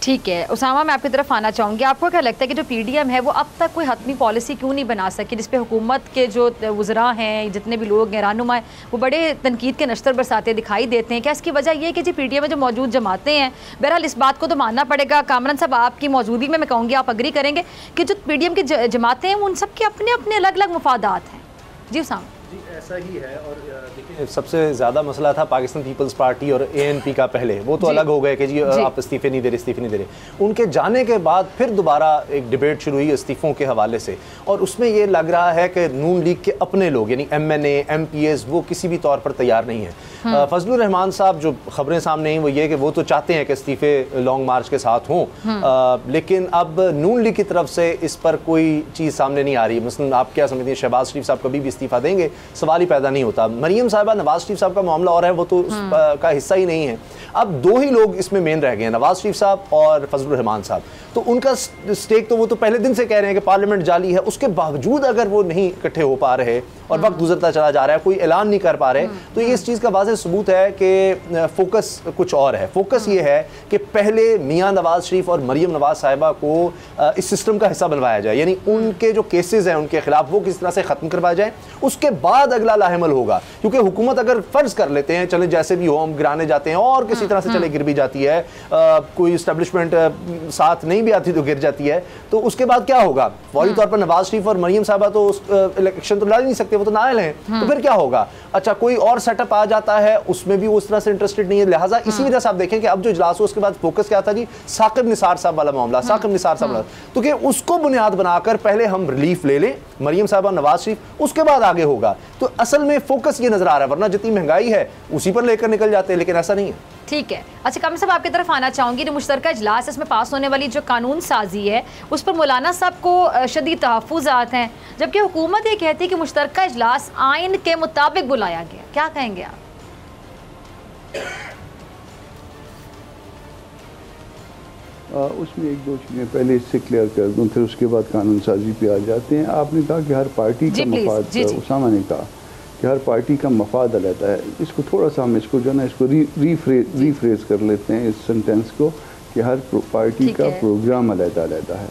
ठीक है उसामा, मैं आपकी तरफ आना चाहूँगी। आपको क्या लगता है कि जो पीडीएम है वो अब तक कोई हतमी पॉलिसी क्यों नहीं बना सकी जिस पे हुकूमत के जो वज़रा हैं, जितने भी लोग हैं, रहनुमा हैं, वो बड़े तनकीद के नश्तर बरसाते दिखाई देते हैं? क्या इसकी वजह ये है कि जी पीडीएम में जो मौजूद जमातें हैं, बहरहाल इस बात को तो मानना पड़ेगा, कामरान साहब आपकी मौजूदगी में मैं कहूँगी आप अग्री करेंगे कि जो पीडीएम की जमातें हैं उन सब के अपने अपने अलग अलग मफादात हैं? जी उसामा। जी ऐसा ही है। और देखिए सबसे ज़्यादा मसला था पाकिस्तान पीपल्स पार्टी और एएनपी का पहले, वो तो अलग हो गए कि जी आप इस्तीफ़े नहीं दे रहे। उनके जाने के बाद फिर दोबारा एक डिबेट शुरू हुई इस्तीफ़ों के हवाले से, और उसमें ये लग रहा है कि नून लीग के अपने लोग यानी MNA MPs वो किसी भी तौर पर तैयार नहीं है। फजलुर रहमान साहब जो खबरें सामने आई वो ये कि वो तो चाहते हैं कि इस्तीफ़े लॉन्ग मार्च के साथ हों, लेकिन अब नून लीग की तरफ से इस पर कोई चीज़ सामने नहीं आ रही। मसलन आप क्या समझती हैं, शहबाज शरीफ साहब कभी भी इस्तीफ़ा देंगे? सवाल ही पैदा नहीं होता। मरियम साहिबा, नवाज शरीफ साहब का मामला और है, वो तो का हिस्सा ही नहीं है। अब 2 ही लोग इसमें मेन रह गए हैं, नवाज शरीफ साहब और फजलुर रहमान साहब। तो उनका स्टेक तो वो तो पहले दिन से कह रहे हैं कि पार्लियामेंट जाली है, उसके बावजूद अगर वो नहीं इकट्ठे हो पा रहे और वक्त गुजरता चला जा रहा है, कोई ऐलान नहीं कर पा रहे, तो ये इस चीज़ का वाज़ेह सबूत है कि फोकस कुछ और है। फोकस ये है कि पहले मियाँ नवाज शरीफ और मरियम नवाज साहिबा को इस सिस्टम का हिस्सा बनवाया जाए, यानी उनके जो केसेस हैं उनके खिलाफ वो किस तरह से ख़त्म करवाया जाए, उसके बाद अगला लाहेमल होगा। क्योंकि हुकूमत अगर फ़र्ज़ कर लेते हैं चले जैसे भी हो हम गिराने जाते हैं और किसी तरह से चले गिर भी जाती है, कोई इस्टेब्लिशमेंट साथ नहीं भी आती तो गिर जाती है, तो उसके बाद क्या होगा? फौरी तौर पर नवाज शरीफ और मरियम साहिबा तो इलेक्शन तो लड़ नहीं सकते, वो तो नाअहल हैं, तो फिर क्या होगा? अच्छा कोई और सेटअप आ जाता है, उसमें भी उस तरह से इंटरेस्टेड नहीं है। लिहाजा इसी वजह से आप देखें कि अब जो इजलास हो उसके बाद फोकस क्या था जी, साकिब निसार साहब वाला मामला, साकिब निसार साहब वाला, तो कि उसको बुनियाद बनाकर पहले हम रिलीफ ले लें मरियम साहिबा नवाज शरीफ, उसके बाद आगे होगा। तो असल में फोकस ये नजर आ रहा है, वरना जितनी महंगाई है उसी पर लेकर निकल जाते हैं, लेकिन ऐसा नहीं है। ठीक है, अच्छा कामरान साहब आपकी तरफ आना चाहूँगी। जो मुश्तरका इजलास इसमें पास होने वाली जो कानून साजी है उस पर मौलाना साहब को शदीद तहफ़्फ़ुज़ात हैं, जबकि हुकूमत ये कहती है कि मुश्तरका इजलास आइन के मुताबिक बुलाया गया। क्या कहेंगे आप? उसमें 1-2 चीज़ें पहले इससे क्लियर कर दूँ, फिर उसके बाद कानून साजी पे आ जाते हैं। आपने कहा कि हर पार्टी का मफाद, उसामा ने कहा कि हर पार्टी का मफाद अलग है। इसको थोड़ा सा हम इसको जो है ना इसको रीफ्रेज कर लेते हैं इस सेंटेंस को कि हर पार्टी का प्रोग्राम अलग है।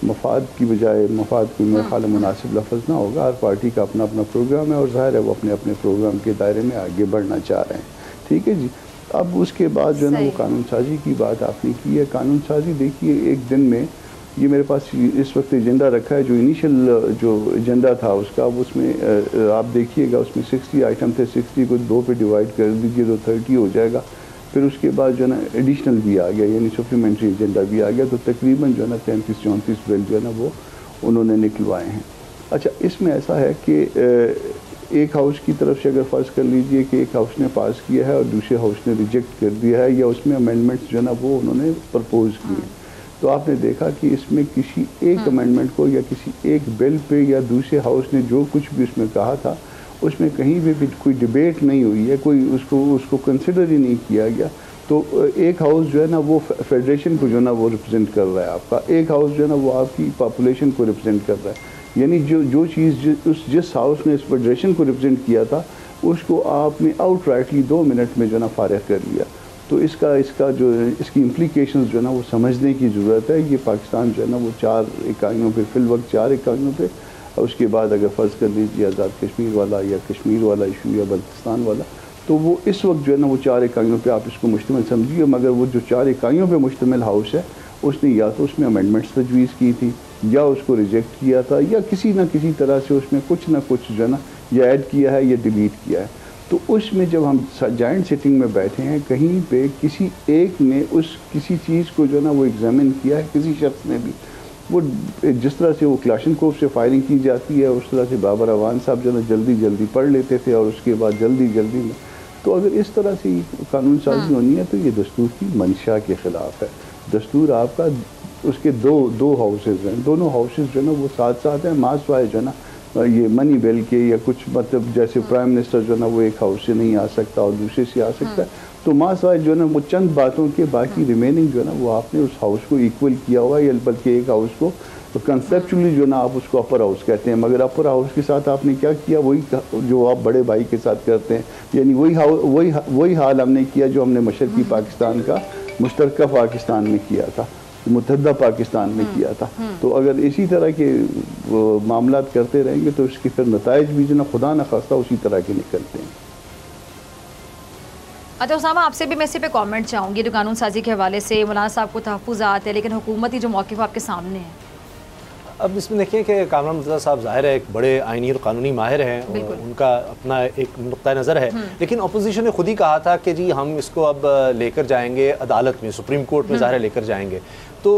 मफाद की बजाय मफाद को मेरे ख्याल मुनासिब लफ्ज़ ना होगा। हर पार्टी का अपना अपना प्रोग्राम है और ज़ाहिर है वो अपने अपने प्रोग्राम के दायरे में आगे बढ़ना चाह रहे हैं। ठीक है जी। अब उसके बाद जो है ना वो कानून साजी की बात आपने की है। कानून साजी देखिए एक दिन में ये मेरे पास इस वक्त एजेंडा रखा है, जो इनिशियल जो एजेंडा था उसका, उसमें आप देखिएगा उसमें 60 आइटम थे, 60 को 2 पे डिवाइड कर दीजिए तो 30 हो जाएगा। फिर उसके बाद जो है ना एडिशनल भी आ गया, यानी सप्लीमेंट्री एजेंडा भी आ गया, तो तकरीबन जो है ना 33-34 बिल जो है ना वो उन्होंने निकलवाए हैं। अच्छा इसमें ऐसा है कि एक हाउस की तरफ से अगर फ़र्ज़ कर लीजिए कि एक हाउस ने पास किया है और दूसरे हाउस ने रिजेक्ट कर दिया है, या उसमें अमेंडमेंट्स जो है ना वो उन्होंने प्रपोज़ किए, तो आपने देखा कि इसमें किसी एक अमेंडमेंट को या किसी एक बिल पे या दूसरे हाउस ने जो कुछ भी उसमें कहा था उसमें कहीं भी कोई डिबेट नहीं हुई है, कोई उसको कंसिडर ही नहीं किया गया। तो एक हाउस जो है ना वो फेडरेशन को जो है ना वो रिप्रेजेंट कर रहा है आपका, एक हाउस जो है ना वो आपकी पॉपुलेशन को रिप्रेजेंट कर रहा है। यानी जो चीज़ जिस हाउस ने इस फेडरेशन को रिप्रेजेंट किया था उसको आपने आउटराइटली 2 मिनट में जो है ना फारिग कर लिया। तो इसकी इम्प्लीकेशंस जो है ना वो समझने की ज़रूरत है। ये पाकिस्तान जो है ना वो 4 इकाइयों पे फिल वक्त 4 इकाइयों पे, और उसके बाद अगर फ़र्ज़ कर लीजिए आज़ाद कश्मीर वाला या कश्मीर वाला इशू या बल्तिस्तान वाला, तो वो इस वक्त जो है ना वो 4 इकाइयों पे आप इसको मुश्तमिल समझिए। मगर वो जो 4 इकाइयों पे मुश्तमिल हाउस है उसने या तो उसमें अमेंडमेंट्स तजवीज़ की थी, या उसको रिजेक्ट किया था, या किसी न किसी तरह से उसमें कुछ ना कुछ जो है ना या ऐड किया है या डिलीट किया है। तो उसमें जब हम जॉइंट सिटिंग में बैठे हैं, कहीं पे किसी एक ने उस किसी चीज़ को जो ना वो एग्जामिन किया है, किसी शख्स ने भी, वो जिस तरह से वो क्लाशनकोफ से फायरिंग की जाती है उस तरह से बाबर अवान साहब जो ना जल्दी जल्दी पढ़ लेते थे और उसके बाद जल्दी जल्दी में, तो अगर इस तरह से कानून साजी होनी है तो ये दस्तूर की मंशा के ख़िलाफ़ है। दस्तूर आपका उसके दो हाउसेज हैं, दोनों हाउसेज जो ना वो साथ साथ हैं, मासवाए जो ना ये मनी बिल के या कुछ मतलब जैसे प्राइम मिनिस्टर जो ना वो एक हाउस से नहीं आ सकता और दूसरे से आ सकता है, तो मासवाए जो ना वो चंद बातों के बाकी रिमेनिंग जो ना वो आपने उस हाउस को इक्वल किया हुआ है, या बल्कि एक हाउस को तो कंसेप्चुअली जो ना आप उसको अपर हाउस कहते हैं, मगर अपर हाउस के साथ आपने क्या किया, वही जो आप बड़े भाई के साथ करते हैं, यानी वही हाल हमने किया जो हमने मशरकी पाकिस्तान का मुश्तरका पाकिस्तान में किया था, मुत्तहदा पाकिस्तान में किया था। तो अगर इसी तरह के मामलात करते रहेंगे तो इसके फिर नताइज भी जो ना खुदा न खास्ता उसी तरह के निकलते हैं। अच्छा उसामा, आपसे भी मैं इसी पे कमेंट चाहूँगी। तो कानून साजी के हवाले से मौलाना साहब को तहफ़्फ़ुज़ात है, लेकिन हुकूमती जो मौक़िफ़ आपके सामने है। अब इसमें देखिए कि कामरान मुर्तज़ा साहब ज़ाहिर है एक बड़े आइनी और कानूनी माहिर हैं, और उनका अपना एक नुक्ता नज़र है, लेकिन अपोजिशन ने खुद ही कहा था कि जी हम इसको अब लेकर जाएंगे अदालत में, सुप्रीम कोर्ट में ज़ाहिर लेकर जाएंगे। तो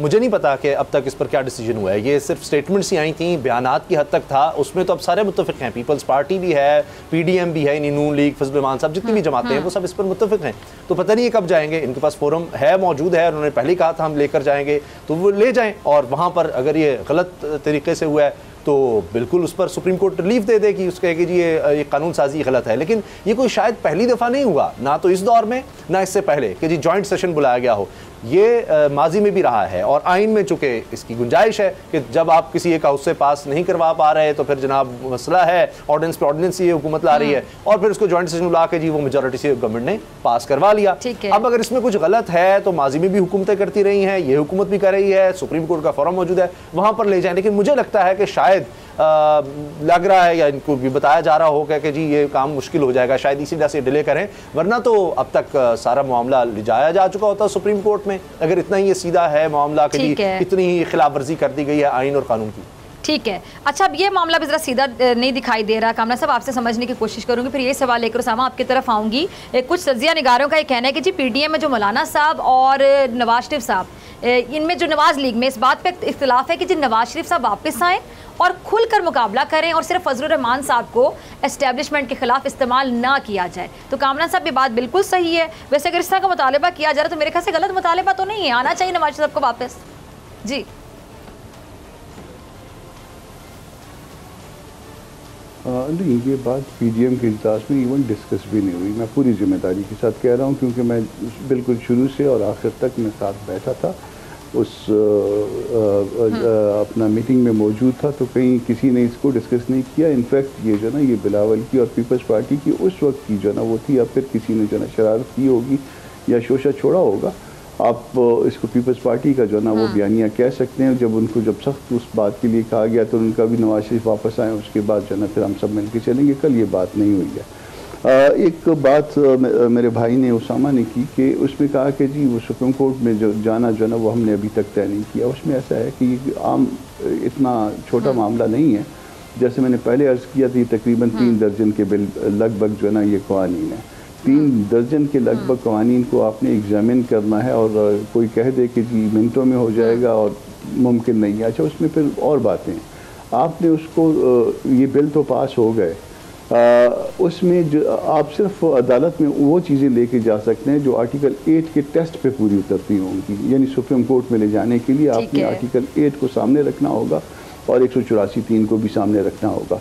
मुझे नहीं पता कि अब तक इस पर क्या डिसीजन हुआ है। ये सिर्फ स्टेटमेंट्स ही आई थी, बयानात की हद तक था, उसमें तो अब सारे मुत्तफ़िक़ हैं, पीपल्स पार्टी भी है, PDM भी है, नून लीग, फजल रहमान साहब, जितनी भी जमातें हैं वो सब इस पर मुत्तफ़िक़ हैं। तो पता नहीं है कब जाएंगे, इनके पास फोरम है, मौजूद है, उन्होंने पहले कहा था हम लेकर जाएंगे, तो वो ले जाएँ, और वहाँ पर अगर ये गलत तरीके से हुआ है तो बिल्कुल उस पर सुप्रीम कोर्ट रिलीफ दे देगी, उसके कहेगी जी ये कानून साजी गलत है। लेकिन ये कोई शायद पहली दफ़ा नहीं हुआ, ना तो इस दौर में ना इससे पहले, कि जी जॉइंट सेशन बुलाया गया हो। ये माजी में भी रहा है, और आइन में चूँकि इसकी गुंजाइश है कि जब आप किसी एक हाउस से पास नहीं करवा पा रहे तो फिर जनाब मसला है, ऑर्डिनेंस पे ऑर्डिनेंस ये हुकूमत ला रही है, और फिर उसको जॉइंट सेशन बुला के जी वो मेजॉरिटी से गवर्नमेंट ने पास करवा लिया। अब अगर इसमें कुछ गलत है तो माजी में भी हुकूमतें करती रही हैं, ये हुकूमत भी कर रही है, सुप्रीम कोर्ट का फोरम मौजूद है, वहाँ पर ले जाएँ। लेकिन मुझे लगता है कि शायद लग रहा है या इनको भी बताया जा रहा होगा कि जी ये काम मुश्किल हो जाएगा, शायद इसी वजह से डिले करें, वरना तो अब तक सारा मामला ले जाया जा चुका होता सुप्रीम कोर्ट में, अगर इतना ही ये सीधा है मामला कि जी इतनी ही खिलाफ वर्जी कर दी गई है आइन और कानून की। ठीक है, अच्छा अब ये मामला भी ज़रा सीधा नहीं दिखाई दे रहा। कामना साहब आपसे समझने की कोशिश करूंगी, फिर ये सवाल लेकर उसामा आपकी तरफ आऊँगी। कुछ तजिया निगारों का ये कहना है कि जी PDM में जो मौलाना साहब और नवाज शरीफ साहब, इनमें जो नवाज लीग में इस बात पे इख्तिलाफ है कि जी नवाज शरीफ साहब वापस आएँ और खुलकर मुकाबला करें, और सिर्फ फजल रहमान साहब को एस्टेब्लिशमेंट के खिलाफ इस्तेमाल ना किया जाए। तो कामरान साहब ये बात बिल्कुल सही है। वैसे अगर इस तरह का मुतालबा किया जा रहा है तो मेरे ख्याल से गलत मुतालबा तो नहीं है, आना चाहिए नवाज साहब को वापस। जी नहीं, ये बात PDM के इजलास में इवन डिस्कस भी नहीं हुई। मैं पूरी जिम्मेदारी के साथ कह रहा हूँ, क्योंकि मैं बिल्कुल शुरू से और आखिर तक मैं साथ बैठा था, उस अपना मीटिंग में मौजूद था, तो कहीं किसी ने इसको डिस्कस नहीं किया। इनफैक्ट ये जो ना ये बिलावल की और पीपल्स पार्टी की उस वक्त की जो ना वो थी, या फिर किसी ने जो ना शरारत की होगी या शोशा छोड़ा होगा, आप इसको पीपल्स पार्टी का जो ना वो बयानिया कह सकते हैं। जब उनको जब सख्त उस बात के लिए कहा गया तो उनका भी नवाज शरीफ वापस आए, उसके बाद जो ना फिर हम सब मिलकर चलेंगे। कल ये बात नहीं हुई है। एक बात मेरे भाई ने उसामा ने की कि उसमें कहा कि जी वो सुप्रीम कोर्ट में जो जाना जो ना वो हमने अभी तक तय नहीं किया। उसमें ऐसा है कि आम इतना छोटा मामला नहीं है, जैसे मैंने पहले अर्ज़ किया थी, तकरीबन 3 दर्जन के बिल लगभग जो ना ये कवानीन है। 3 दर्जन के लगभग कवानीन को आपने एग्जामिन करना है, और कोई कह दे कि जी मिनटों में हो जाएगा और मुमकिन नहीं है। अच्छा, उसमें फिर और बातें आपने उसको ये बिल तो पास हो गए, उसमें जो आप सिर्फ अदालत में वो चीज़ें लेके जा सकते हैं जो आर्टिकल 8 के टेस्ट पे पूरी उतरती होंगी। यानी सुप्रीम कोर्ट में ले जाने के लिए आपने आर्टिकल 8 को सामने रखना होगा और 184(3) को भी सामने रखना होगा।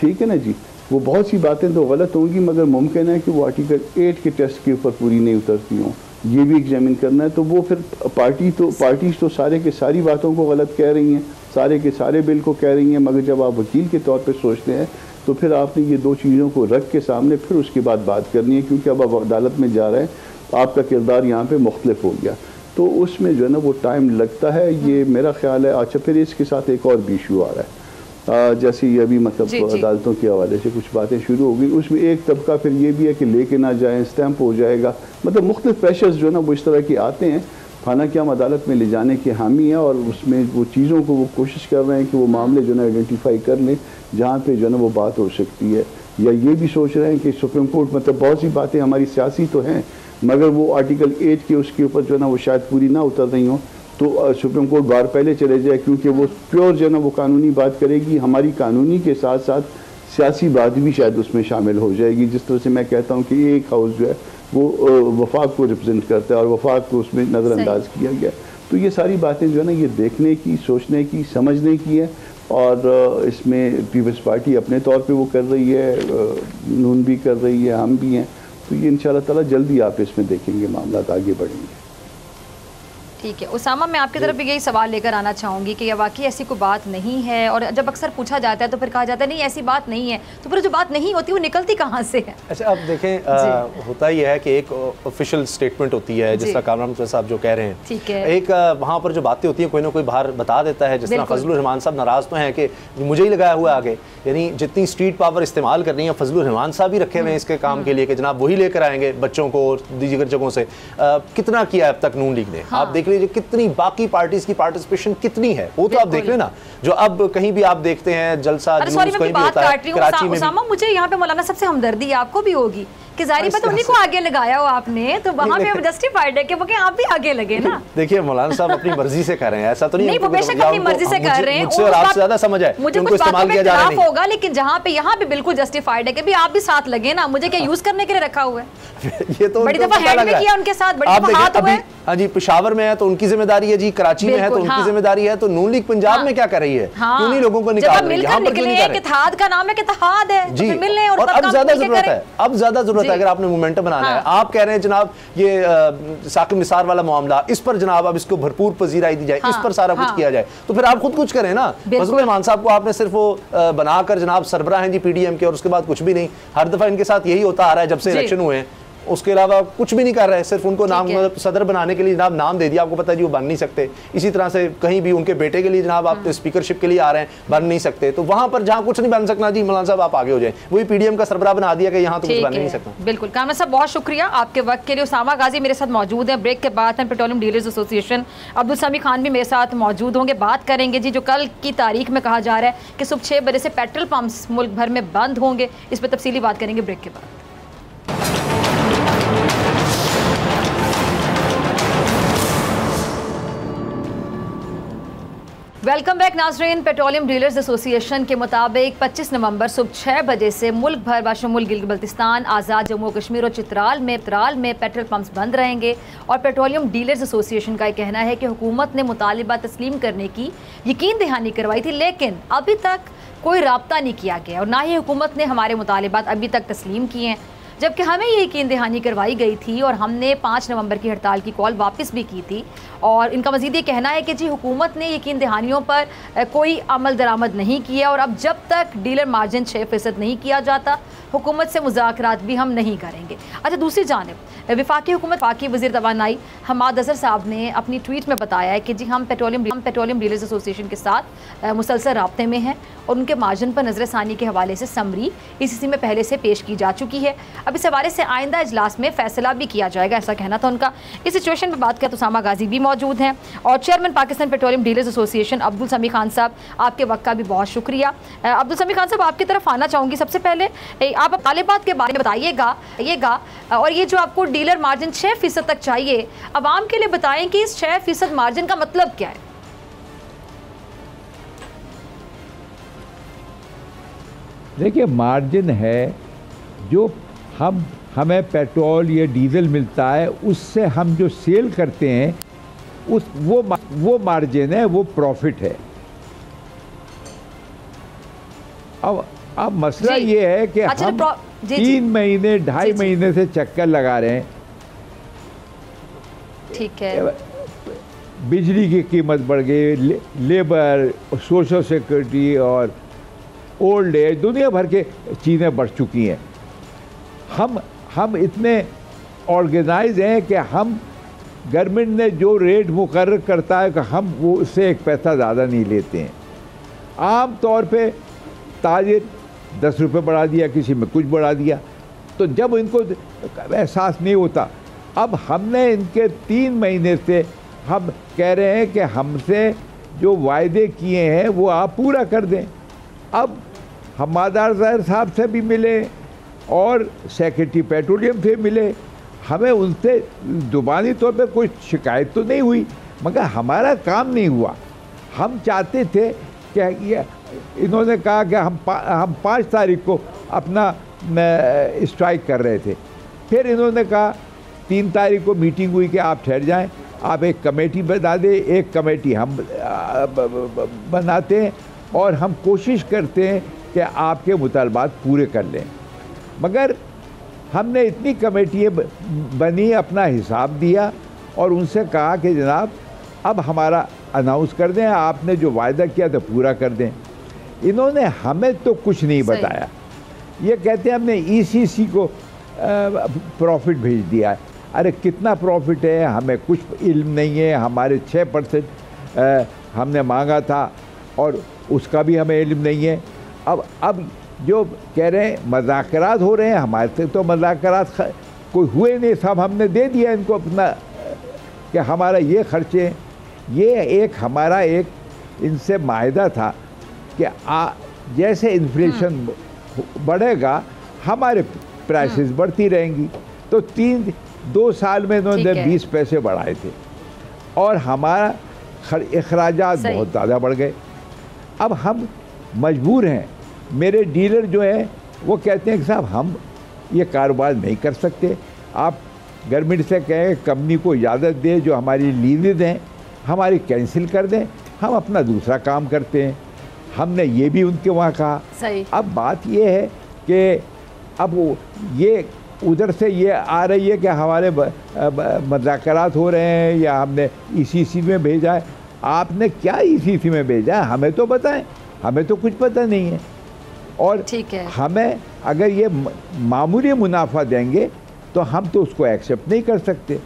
ठीक है ना जी, वो बहुत सी बातें तो गलत होंगी, मगर मुमकिन है कि वो आर्टिकल 8 के टेस्ट के ऊपर पूरी नहीं उतरती हों। ये भी एग्जामिन करना है। तो वो फिर पार्टीज तो सारे के सारी बातों को गलत कह रही हैं, सारे के सारे बिल को कह रही हैं, मगर जब आप वकील के तौर पर सोचते हैं तो फिर आपने ये 2 चीज़ों को रख के सामने फिर उसके बाद बात करनी है, क्योंकि अब आप अदालत में जा रहे हैं, आपका किरदार यहाँ पे मुख्तलिफ हो गया, तो उसमें जो है ना वो टाइम लगता है। ये मेरा ख्याल है। अच्छा, फिर इसके साथ एक और भी इशू आ रहा है, जैसे ये अभी मतलब अदालतों के हवाले से कुछ बातें शुरू हो गई, उसमें एक तबका फिर ये भी है कि लेके ना जाएँ, स्टैंप हो जाएगा, मतलब मुख्तलिफ प्रेशर्स जो है ना वो इस तरह के आते हैं। हालांकि हम अदालत में ले जाने के हामी हैं और उसमें वो चीज़ों को वो कोशिश कर रहे हैं कि वो मामले जो है आइडेंटिफाई कर लें जहाँ पे जो है वो बात हो सकती है, या ये भी सोच रहे हैं कि सुप्रीम कोर्ट मतलब बहुत सी बातें हमारी सियासी तो हैं मगर वो आर्टिकल 8 के उसके ऊपर जो है ना वो शायद पूरी ना उतर रही हो, तो सुप्रीम कोर्ट बार पहले चले जाए क्योंकि वो प्योर जो है ना वो कानूनी बात करेगी, हमारी कानूनी के साथ साथ सियासी बात भी शायद उसमें शामिल हो जाएगी। जिस तरह से मैं कहता हूँ कि एक हाउस जो है वो वफाक को रिप्रेजेंट करता है और वफाक को उसमें नज़रअंदाज किया गया, तो ये सारी बातें जो है ना ये देखने की, सोचने की, समझने की है और इसमें पीपल्स पार्टी अपने तौर पे वो कर रही है, नून भी कर रही है, हम भी हैं, तो ये इंशाल्लाह ताला जल्दी आप इसमें देखेंगे मामला आगे बढ़ेंगे। ठीक है उसामा, मैं आपकी तरफ भी यही सवाल लेकर आना चाहूँगी कि वाकई ऐसी कोई बात नहीं है, और जब अक्सर पूछा जाता है तो फिर कहा जाता है नहीं ऐसी बात नहीं है, तो फिर जो बात नहीं होती वो निकलती कहाँ से है? अच्छा अब देखें होता ही है कि एक ऑफिशियल स्टेटमेंट होती है जिस तरह कामरान साहब जो कह रहे हैं, ठीक है, एक वहाँ पर जो बातें होती हैं कोई ना कोई बाहर बता देता है, जिस तरह फजलुर रहमान साहब नाराज़ तो हैं कि मुझे ही लगाया हुआ आगे, यानी जितनी स्ट्रीट पावर इस्तेमाल कर रही है फजलुर रहमान साहब ही रखे हुए हैं इसके काम के लिए कि जनाब वही लेकर आएंगे बच्चों को दीगर जगहों से। कितना किया अब तक नून लीग ने, आप देख लीजिए कितनी बाकी पार्टीज की पार्टिसिपेशन कितनी है, वो तो आप देख लेना, जो अब कहीं भी आप देखते हैं जलसा जुलूस कहीं भी होता है कराची में भी। मुझे यहाँ पे मौलाना सबसे हमदर्दी आपको भी होगी कि जाहिर बात उन्हीं को आगे लगाया हो आपने, तो वहाँ पे जस्टिफाइड है कि वो आप भी आगे लगे ना। देखिए मौलाना साहब अपनी मर्जी से कर रहे हैं, ऐसा तो नहीं, वो बेशक अपनी मर्जी से कर रहे हैं, मुझसे और आपसे ज्यादा समझ है, मुझे कुछ बातों में खिलाफ होगा, लेकिन जहाँ पे यहाँ पे बिल्कुल जस्टिफाइड है कि भी आप भी साथ लगे ना, मुझे क्या यूज करने के लिए रखा हुआ है? ये तो बड़ी दफा हैंड में किया उनके साथ, बड़ी दफा हाथ हुआ है। हाँ जी, पेशावर में है तो उनकी जिम्मेदारी है जी, कराची में है तो उनकी जिम्मेदारी है, तो नून लीग पंजाब में क्या कर रही है, क्यों नहीं लोगों को निकाल रही है? यहाँ पर क्यों नहीं कर रही? इत्तेहाद का नाम है कि इत्तेहाद है जी, और अब ज्यादा जरूरत है, अब ज्यादा जरूरत है। अगर आपने मोमेंटम बनाना है, आप कह रहे हैं जनाब ये साकिब निसार वाला मामला, इस पर जनाब अब इसको भरपूर पजीराई दी जाए, इस पर सारा कुछ किया जाए, तो फिर आप खुद कुछ करें ना। फजलुर रहमान साहब को आपने सिर्फ वो बनाकर जनाब सरबराह हैं जी पीडीएम के, और उसके बाद कुछ भी नहीं। हर दफा इनके साथ यही होता आ रहा है जब से इलेक्शन हुए हैं, उसके अलावा कुछ भी नहीं कर रहे, सिर्फ उनको नाम सदर बनाने के लिए जनाब नाम दे दिया, आपको पता है जी वो बन नहीं सकते। इसी तरह से कहीं भी उनके बेटे के लिए जनाब आप स्पीकरशिप के लिए आ रहे हैं, बन नहीं सकते, तो वहां पर जहां कुछ नहीं बन सकना जी मौलाना साहब आप आगे हो जाए, वही पीडीएम का सरबराह बना दिया कि यहाँ तो कुछ बन नहीं सकता। बिल्कुल कामरान साहब, बहुत शुक्रिया आपके वक्त के लिए। उसामा गाजी मेरे साथ मौजूद है, ब्रेक के बाद पेट्रोलियम डीलर्स एसोसिएशन अब्दुल समी खान भी मेरे साथ मौजूद होंगे। बात करेंगे जी जो कल की तारीख में कहा जा रहा है कि सुबह 6 बजे से पेट्रोल पंप्स मुल्क भर में बंद होंगे, इस पर तफसीली बात करेंगे ब्रेक के बाद। वेलकम बैक नाज़रीन। पेट्रोलियम डीलर्स एसोसिएशन के मुताबिक 25 नवंबर सुबह 6 बजे से मुल्क भर बाशमुल गिलगित बल्तिस्तान, आज़ाद जम्मू कश्मीर और चित्राल में पेट्रोल पंप्स बंद रहेंगे। और पेट्रोलियम डीलर्स एसोसिएशन का कहना है कि हुकूमत ने मुतालिबा तस्लीम करने की यकीन दहानी करवाई थी, लेकिन अभी तक कोई राब्ता नहीं किया गया और ना ही हुकूमत ने हमारे मुतालिबात अभी तक तस्लीम किए हैं, जबकि हमें ये यकीन दहानी करवाई गई थी और हमने 5 नवंबर की हड़ताल की कॉल वापस भी की थी। और इनका मज़ीद ये कहना है कि जी हुकूमत ने यकीन दहानियों पर कोई अमल दरामद नहीं किया और अब जब तक डीलर मार्जिन 6% नहीं किया जाता हुकूमत से मुज़ाकरात भी हम नहीं करेंगे। अच्छा, दूसरी जानिब वफाकी हुकूमत वफाकी वज़ीर तवानाई हमाद अज़हर साहब ने अपनी ट्वीट में बताया है कि जी हम पेट्रोलियम डीलर्स एसोसिएशन के साथ मुसलसल राब्ते में हैं और उनके मार्जिन पर नज़रसानी के हवाले से समरी ICC में पहले से पेश की जा चुकी है। अब इस हवाले से आइंदा इजलास में फैसला भी किया जाएगा, ऐसा कहना था उनका। इस सिचुएशन पर बात करें तो उसामा गाजी भी मौजूद हैं और chairman Pakistan petroleum dealers association Abdul समी खान साहब, आपके वक्त का भी बहुत शुक्रिया। अब्दुल समी खान साहब, आपकी तरफ आना चाहूँगी। सबसे पहले आप तालिबात के बारे में बताइएगा और ये जो आपको डीलर मार्जिन 6% तक चाहिए, आवाम के लिए बताएं कि इस 6% मार्जिन का मतलब क्या है? देखिए, मार्जिन है जो हमें पेट्रोल या डीजल मिलता है उससे हम जो सेल करते हैं वो मार्जिन है, वो प्रॉफिट है। अब मसला ये है कि हम 3 महीने 2.5 महीने से चक्कर लगा रहे हैं। ठीक है, बिजली की कीमत बढ़ गई, लेबर, सोशल सिक्योरिटी और ओल्ड एज, दुनिया भर के चीज़ें बढ़ चुकी हैं। हम इतने ऑर्गेनाइज हैं कि हम गवर्नमेंट ने जो रेट मुकर्रर करता है कि हम वो उससे 1 पैसा ज़्यादा नहीं लेते हैं। आम तौर पे ताजिर 10 रुपये बढ़ा दिया, किसी में कुछ बढ़ा दिया, तो जब इनको एहसास नहीं होता। अब हमने इनके 3 महीने से हम कह रहे हैं कि हमसे जो वायदे किए हैं वो आप पूरा कर दें। अब हम मादार ज़ाहिर साहब से भी मिले और सेक्रेटरी पेट्रोलियम से मिले, हमें उनसे ज़ुबानी तौर पे कोई शिकायत तो नहीं हुई, मगर हमारा काम नहीं हुआ। हम चाहते थे कि ये इन्होंने कहा कि हम 5 तारीख को अपना स्ट्राइक कर रहे थे, फिर इन्होंने कहा 3 तारीख को मीटिंग हुई कि आप ठहर जाएं, आप एक कमेटी बना दें। एक कमेटी हम बनाते हैं और हम कोशिश करते हैं कि आपके मुतालबात पूरे कर लें, मगर हमने इतनी कमेटियाँ बनी, अपना हिसाब दिया और उनसे कहा कि जनाब अब हमारा अनाउंस कर दें, आपने जो वायदा किया था पूरा कर दें। इन्होंने हमें तो कुछ नहीं बताया, ये कहते हैं हमने ईसीसी को प्रॉफिट भेज दिया है। अरे कितना प्रॉफिट है हमें कुछ इल्म नहीं है, हमारे 6% हमने मांगा था और उसका भी हमें इल्म नहीं है। अब जो कह रहे हैं मज़ाकरात हो रहे हैं, हमारे से तो मज़ाकरात कोई हुए नहीं, सब हमने दे दिया इनको अपना कि हमारा ये खर्चे हैं। ये एक हमारा एक इनसे माहिदा था कि जैसे इन्फ्लेशन बढ़ेगा हमारे प्राइसेस बढ़ती रहेंगी। तो 2 साल में इन्होंने 20 पैसे बढ़ाए थे और हमारा अखराजात बहुत ज़्यादा बढ़ गए। अब हम मजबूर हैं, मेरे डीलर जो हैं वो कहते हैं कि साहब हम ये कारोबार नहीं कर सकते, आप गवर्नमेंट से कहें कंपनी को इजाज़त दे, जो हमारी लीजेज हैं हमारी कैंसिल कर दें, हम अपना दूसरा काम करते हैं। हमने ये भी उनके वहाँ कहा। अब बात ये है कि अब ये उधर से ये आ रही है कि हमारे मज़ाकरात हो रहे हैं या हमने ईसीसी में भेजा है। आपने क्या ईसीसी में भेजा है हमें तो बताएं, हमें तो कुछ पता नहीं है। और हमें अगर ये मामूली मुनाफा देंगे तो हम तो उसको एक्सेप्ट नहीं कर सकते।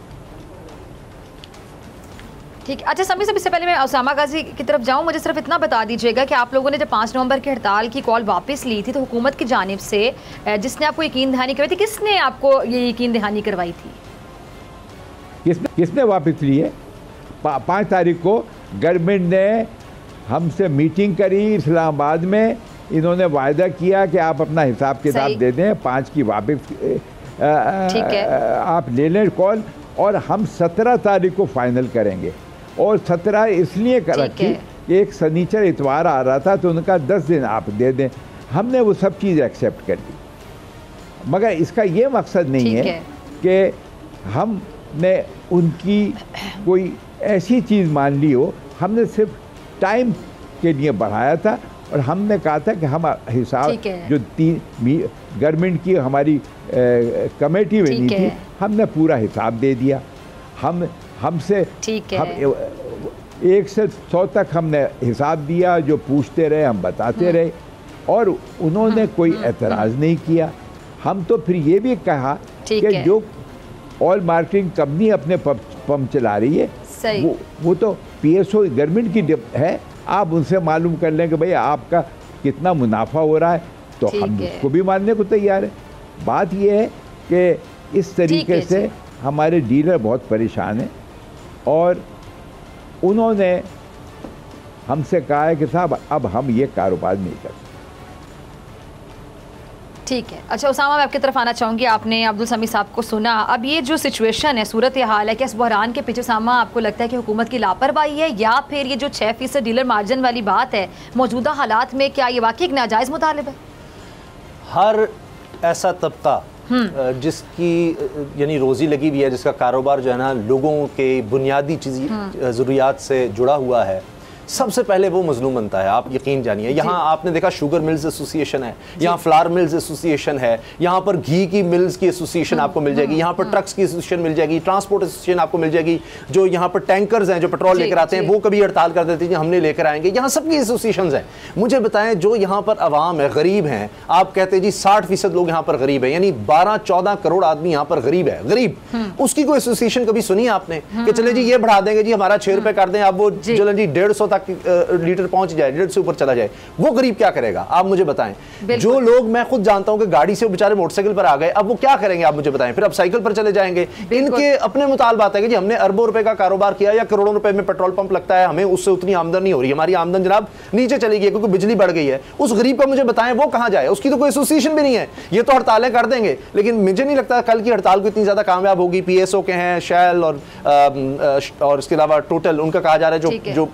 ठीक। अच्छा समी साहब, इससे पहले मैं उसामा गाजी की तरफ जाऊं, मुझे सिर्फ इतना बता दीजिएगा कि आप लोगों ने जब 5 नवंबर की हड़ताल की कॉल वापस ली थी तो हुकूमत की जानिब से जिसने आपको यकीन दहानी करवाई थी, किसने आपको ये यकीन दहानी करवाई थी? किसने वापस ली है? 5 तारीख को गवर्नमेंट ने हमसे मीटिंग करी इस्लामाबाद में, इन्होंने वायदा किया कि आप अपना हिसाब किताब दे दें, 5 की वापस आप ले लें कॉल, और हम 17 तारीख को फाइनल करेंगे। और 17 इसलिए रखी कि एक शनिचर इतवार आ रहा था तो उनका 10 दिन आप दे दें। हमने वो सब चीज़ एक्सेप्ट कर ली, मगर इसका ये मकसद नहीं है कि हमने उनकी कोई ऐसी चीज़ मान ली हो। हमने सिर्फ टाइम के लिए बढ़ाया था और हमने कहा था कि हम हिसाब जो 3 गवर्नमेंट की हमारी कमेटी बनी थी, हमने पूरा हिसाब दे दिया। हमसे हम 1 से 100 तक हमने हिसाब दिया, जो पूछते रहे हम बताते रहे और उन्होंने कोई एतराज़ नहीं किया। हम तो फिर ये भी कहा कि जो ऑयल मार्केटिंग कंपनी अपने पंप चला रही है वो तो PSO गवर्नमेंट की है, आप उनसे मालूम कर लें कि भाई आपका कितना मुनाफा हो रहा है, तो हम उसको भी मानने को तैयार है। बात ये है कि इस तरीके से हमारे डीलर बहुत परेशान हैं और उन्होंने हमसे कहा है कि साहब अब हम ये कारोबार नहीं कर सकते। ठीक है। अच्छा उसामा, मैं आपकी तरफ आना चाहूँगी। आपने अब्दुल समी साहब को सुना। अब ये जो सिचुएशन है, सूरत हाल है कि इस बहरान के पीछे उसामा आपको लगता है कि हुकूमत की लापरवाही है या फिर ये जो 6% डीलर मार्जिन वाली बात है मौजूदा हालात में, क्या ये वाकई एक नाजायज़ मुतालिब है? हर ऐसा तबका जिसकी यानी रोज़ी लगी हुई है, जिसका कारोबार जो है ना लोगों के बुनियादी चीज़ ज़रूरियात से जुड़ा हुआ है, सबसे पहले वो मजलूम बनता है। आप यकीन जानिए, यहाँ आपने देखा शुगर मिल्स एसोसिएशन है, यहाँ फ्लावर मिल्स एसोसिएशन है, यहाँ पर घी की मिल्स की एसोसिएशन आपको मिल जाएगी, यहाँ पर ट्रक्स की एसोसिएशन मिल जाएगी, ट्रांसपोर्ट एसोसिएशन आपको मिल जाएगी, जो यहाँ पर टैंकर्स हैं जो पेट्रोल लेकर आते हैं वो कभी हड़ताल कर देते हैं हमने लेकर आएंगे, यहाँ सबकी एसोसिएशन हैं। मुझे बताएं, जो यहाँ पर अवाम है, गरीब हैं, आप कहते हैं जी 60% लोग यहाँ पर गरीब है, यानी 12-14 करोड़ आदमी यहाँ पर गरीब है, गरीब, उसकी कोई एसोसिएशन कभी सुनी आपने कि चले जी ये बढ़ा देंगे जी, हमारा 6 रुपए कर दें, अब वो चलो जी 150 तक लीटर पहुंच जाए, 1.5 से ऊपर चला जाए, वो गरीब क्या करेगा आप मुझे बताएं। जो लोग मैं खुद जानता हूं कि गाड़ी से बेचारे मोटरसाइकिल पर आ गए, अब वो क्या करेंगे आप मुझे बताएं, फिर अब साइकिल पर चले जाएंगे। इनके अपने मुतालबात है कि जी हमने अरबों रुपए का कारोबार किया या करोड़ों रुपए में पेट्रोल पंप लगता है, हमें उससे उतनी आमदन नहीं हो रही, हमारी आमदन जनाब नीचे चली गई क्योंकि बिजली बढ़ गई है। उस गरीब को मुझे बताएं वो कहां जाए, उसकी तो कोई एसोसिएशन भी नहीं है। ये तो हड़तालें कर देंगे, लेकिन मुझे नहीं लगता कल की हड़ताल को इतनी ज्यादा कामयाब होगी। पीएसओ के हैं, शेल और इसके अलावा टोटल उनका कहा जा रहा है जो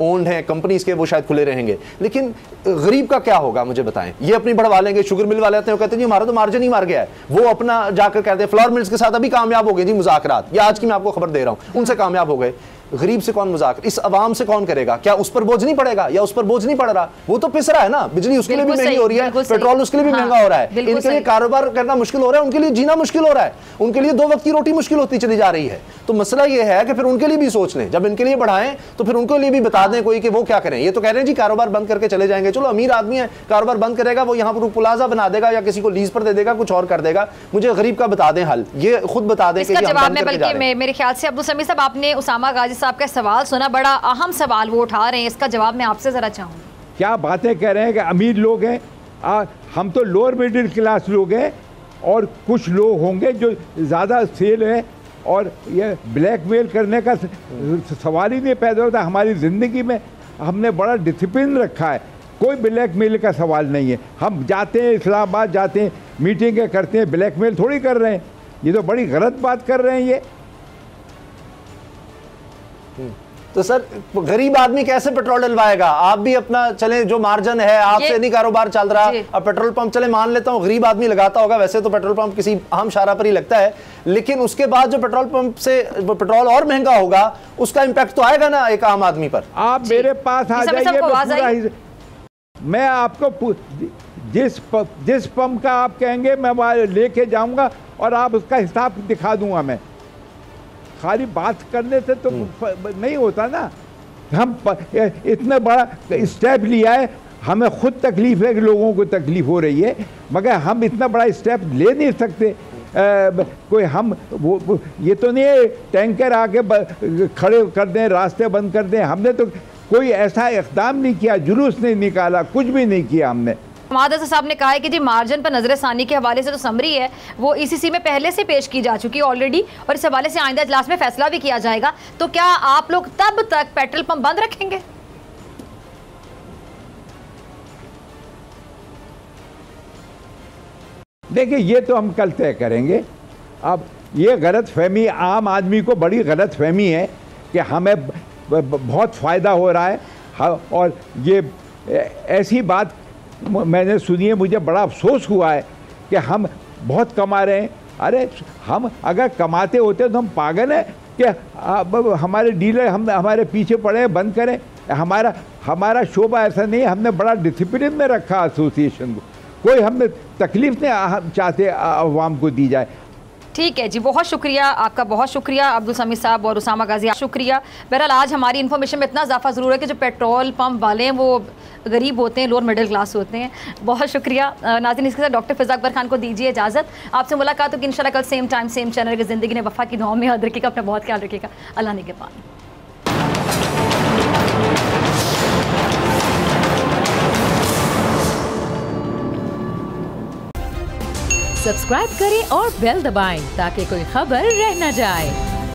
ओन्ड है कंपनीज के, वो शायद खुले रहेंगे। लेकिन गरीब का क्या होगा मुझे बताएं। ये अपनी बढ़वा लेंगे, शुगर मिल वाले आते हैं, कहते हैं जी हमारा तो मार्जिन ही मार गया है, वो अपना जाकर कहते हैं फ्लोर मिल्स के साथ अभी कामयाब हो गए जी मुज़ाकरात, ये आज की मैं आपको खबर दे रहा हूं, उनसे कामयाब हो गए। गरीब से कौन मुज़ाकर, इस अवाम से कौन करेगा? क्या उस पर बोझ नहीं पड़ेगा या उस पर बोझ नहीं पड़ रहा? वो तो पिस रहा है ना, बिजली उसके लिए भी महंगी हो रही है, पेट्रोल उसके लिए भी महंगा हो रहा है, इनके लिए कारोबार करना मुश्किल हो रहा है, उनके लिए जीना मुश्किल हो रहा है, उनके लिए 2 वक्त की रोटी मुश्किल होती चली जा रही है। तो मसला ये है कि फिर उनके लिए भी सोच लें, जब इनके लिए बढ़ाएं तो फिर उनके लिए भी बता दें कोई कि वो क्या करें। ये तो कह रहे हैं जी कारोबार बंद करके चले जाएंगे, चलो अमीर आदमी है कारोबार बंद करेगा, वो यहाँ पर प्लाजा बना देगा या किसी को लीज पर दे देगा, कुछ और कर देगा। मुझे गरीब का बता दें हल, ये खुद बता दें। इसका जवाब में बल्कि मेरे ख्याल से अब्दुल समीर साहब आपने उसामा गाजी साहब का सवाल सुना, बड़ा अहम सवाल वो उठा रहे हैं, इसका जवाब मैं आपसे जरा चाहूँ। क्या बातें कह रहे हैं कि अमीर लोग हैं, हम तो लोअर मिडिल क्लास लोग हैं, और कुछ लोग होंगे जो ज़्यादा सेल है, और ये ब्लैकमेल करने का सवाल ही नहीं पैदा होता। हमारी ज़िंदगी में हमने बड़ा डिसिप्लिन रखा है, कोई ब्लैकमेल का सवाल नहीं है। हम जाते हैं इस्लामाबाद, जाते हैं मीटिंगें करते हैं, ब्लैकमेल थोड़ी कर रहे हैं। ये तो बड़ी गलत बात कर रहे हैं ये। तो सर गरीब आदमी कैसे पेट्रोल डलवाएगा? आप भी अपना चले, जो मार्जिन है आपसे नहीं कारोबार चल रहा, अब पेट्रोल पंप चले मान लेता हूँ गरीब आदमी लगाता होगा, वैसे तो पेट्रोल पंप किसी आम शाहरा पर ही लगता है, लेकिन उसके बाद जो पेट्रोल पंप से पेट्रोल और महंगा होगा उसका इंपैक्ट तो आएगा ना एक आम आदमी पर। आप मेरे पास आ जाइए, मैं आपको जिस पंप का आप कहेंगे मैं वहाँ लेके जाऊंगा और आप उसका हिसाब दिखा दूंगा। मैं खाली बात करने से तो नहीं होता ना। हम इतना बड़ा स्टेप लिया है, हमें खुद तकलीफ है कि लोगों को तकलीफ हो रही है, मगर हम इतना बड़ा स्टेप ले नहीं सकते। कोई हम वो ये तो नहीं है टैंकर आके खड़े कर दें, रास्ते बंद कर दें। हमने तो कोई ऐसा इक़दाम नहीं किया, जुलूस नहीं निकाला, कुछ भी नहीं किया हमने। मादसा साहब ने कहा है कि जी मार्जिन पर नजरसानी के हवाले से जो समरी है वो ईसीसी में पहले से पेश की जा चुकी है ऑलरेडी, और इस हवाले से आइंदा इजलास में फैसला भी किया जाएगा। तो क्या आप लोग तब तक पेट्रोल पंप बंद रखेंगे? देखिए ये तो हम कल तय करेंगे। अब ये गलत फहमी आम आदमी को बड़ी गलत फहमी है कि हमें बहुत फ़ायदा हो रहा है, और ये ऐसी बात मैंने सुनी है, मुझे बड़ा अफसोस हुआ है कि हम बहुत कमा रहे हैं। अरे हम अगर कमाते होते तो हम पागल हैं कि हमारे डीलर हमारे पीछे पड़े हैं, बंद करें। हमारा शोबा ऐसा नहीं है, हमने बड़ा डिसिप्लिन में रखा एसोसिएशन को, कोई हमने तकलीफ नहीं चाहते अवाम को दी जाए। ठीक है जी, बहुत शुक्रिया आपका, बहुत शुक्रिया अब्दुल समीर साहब और उसामा गाजी, शुक्रिया। बहरहाल आज हमारी इन्फॉर्मेशन में इतना इजाफा ज़रूर है कि जो पेट्रोल पंप वाले हैं वो गरीब होते हैं, लोअर मिडिल क्लास होते हैं। बहुत शुक्रिया नाज़रीन। इसके साथ डॉक्टर फ़िज़ा अकबर खान को दीजिए इजाज़त। आपसे मुलाकात होगी इंशाल्लाह कल सेम टाइम सेम चैनल की ज़िंदगी ने वफ़ा की दुआओं में याद रखिएगा, अपना बहुत ख्याल रखिएगा। अल्लाह निगहबान। सब्सक्राइब करें और बेल दबाएं ताकि कोई खबर रह न जाए।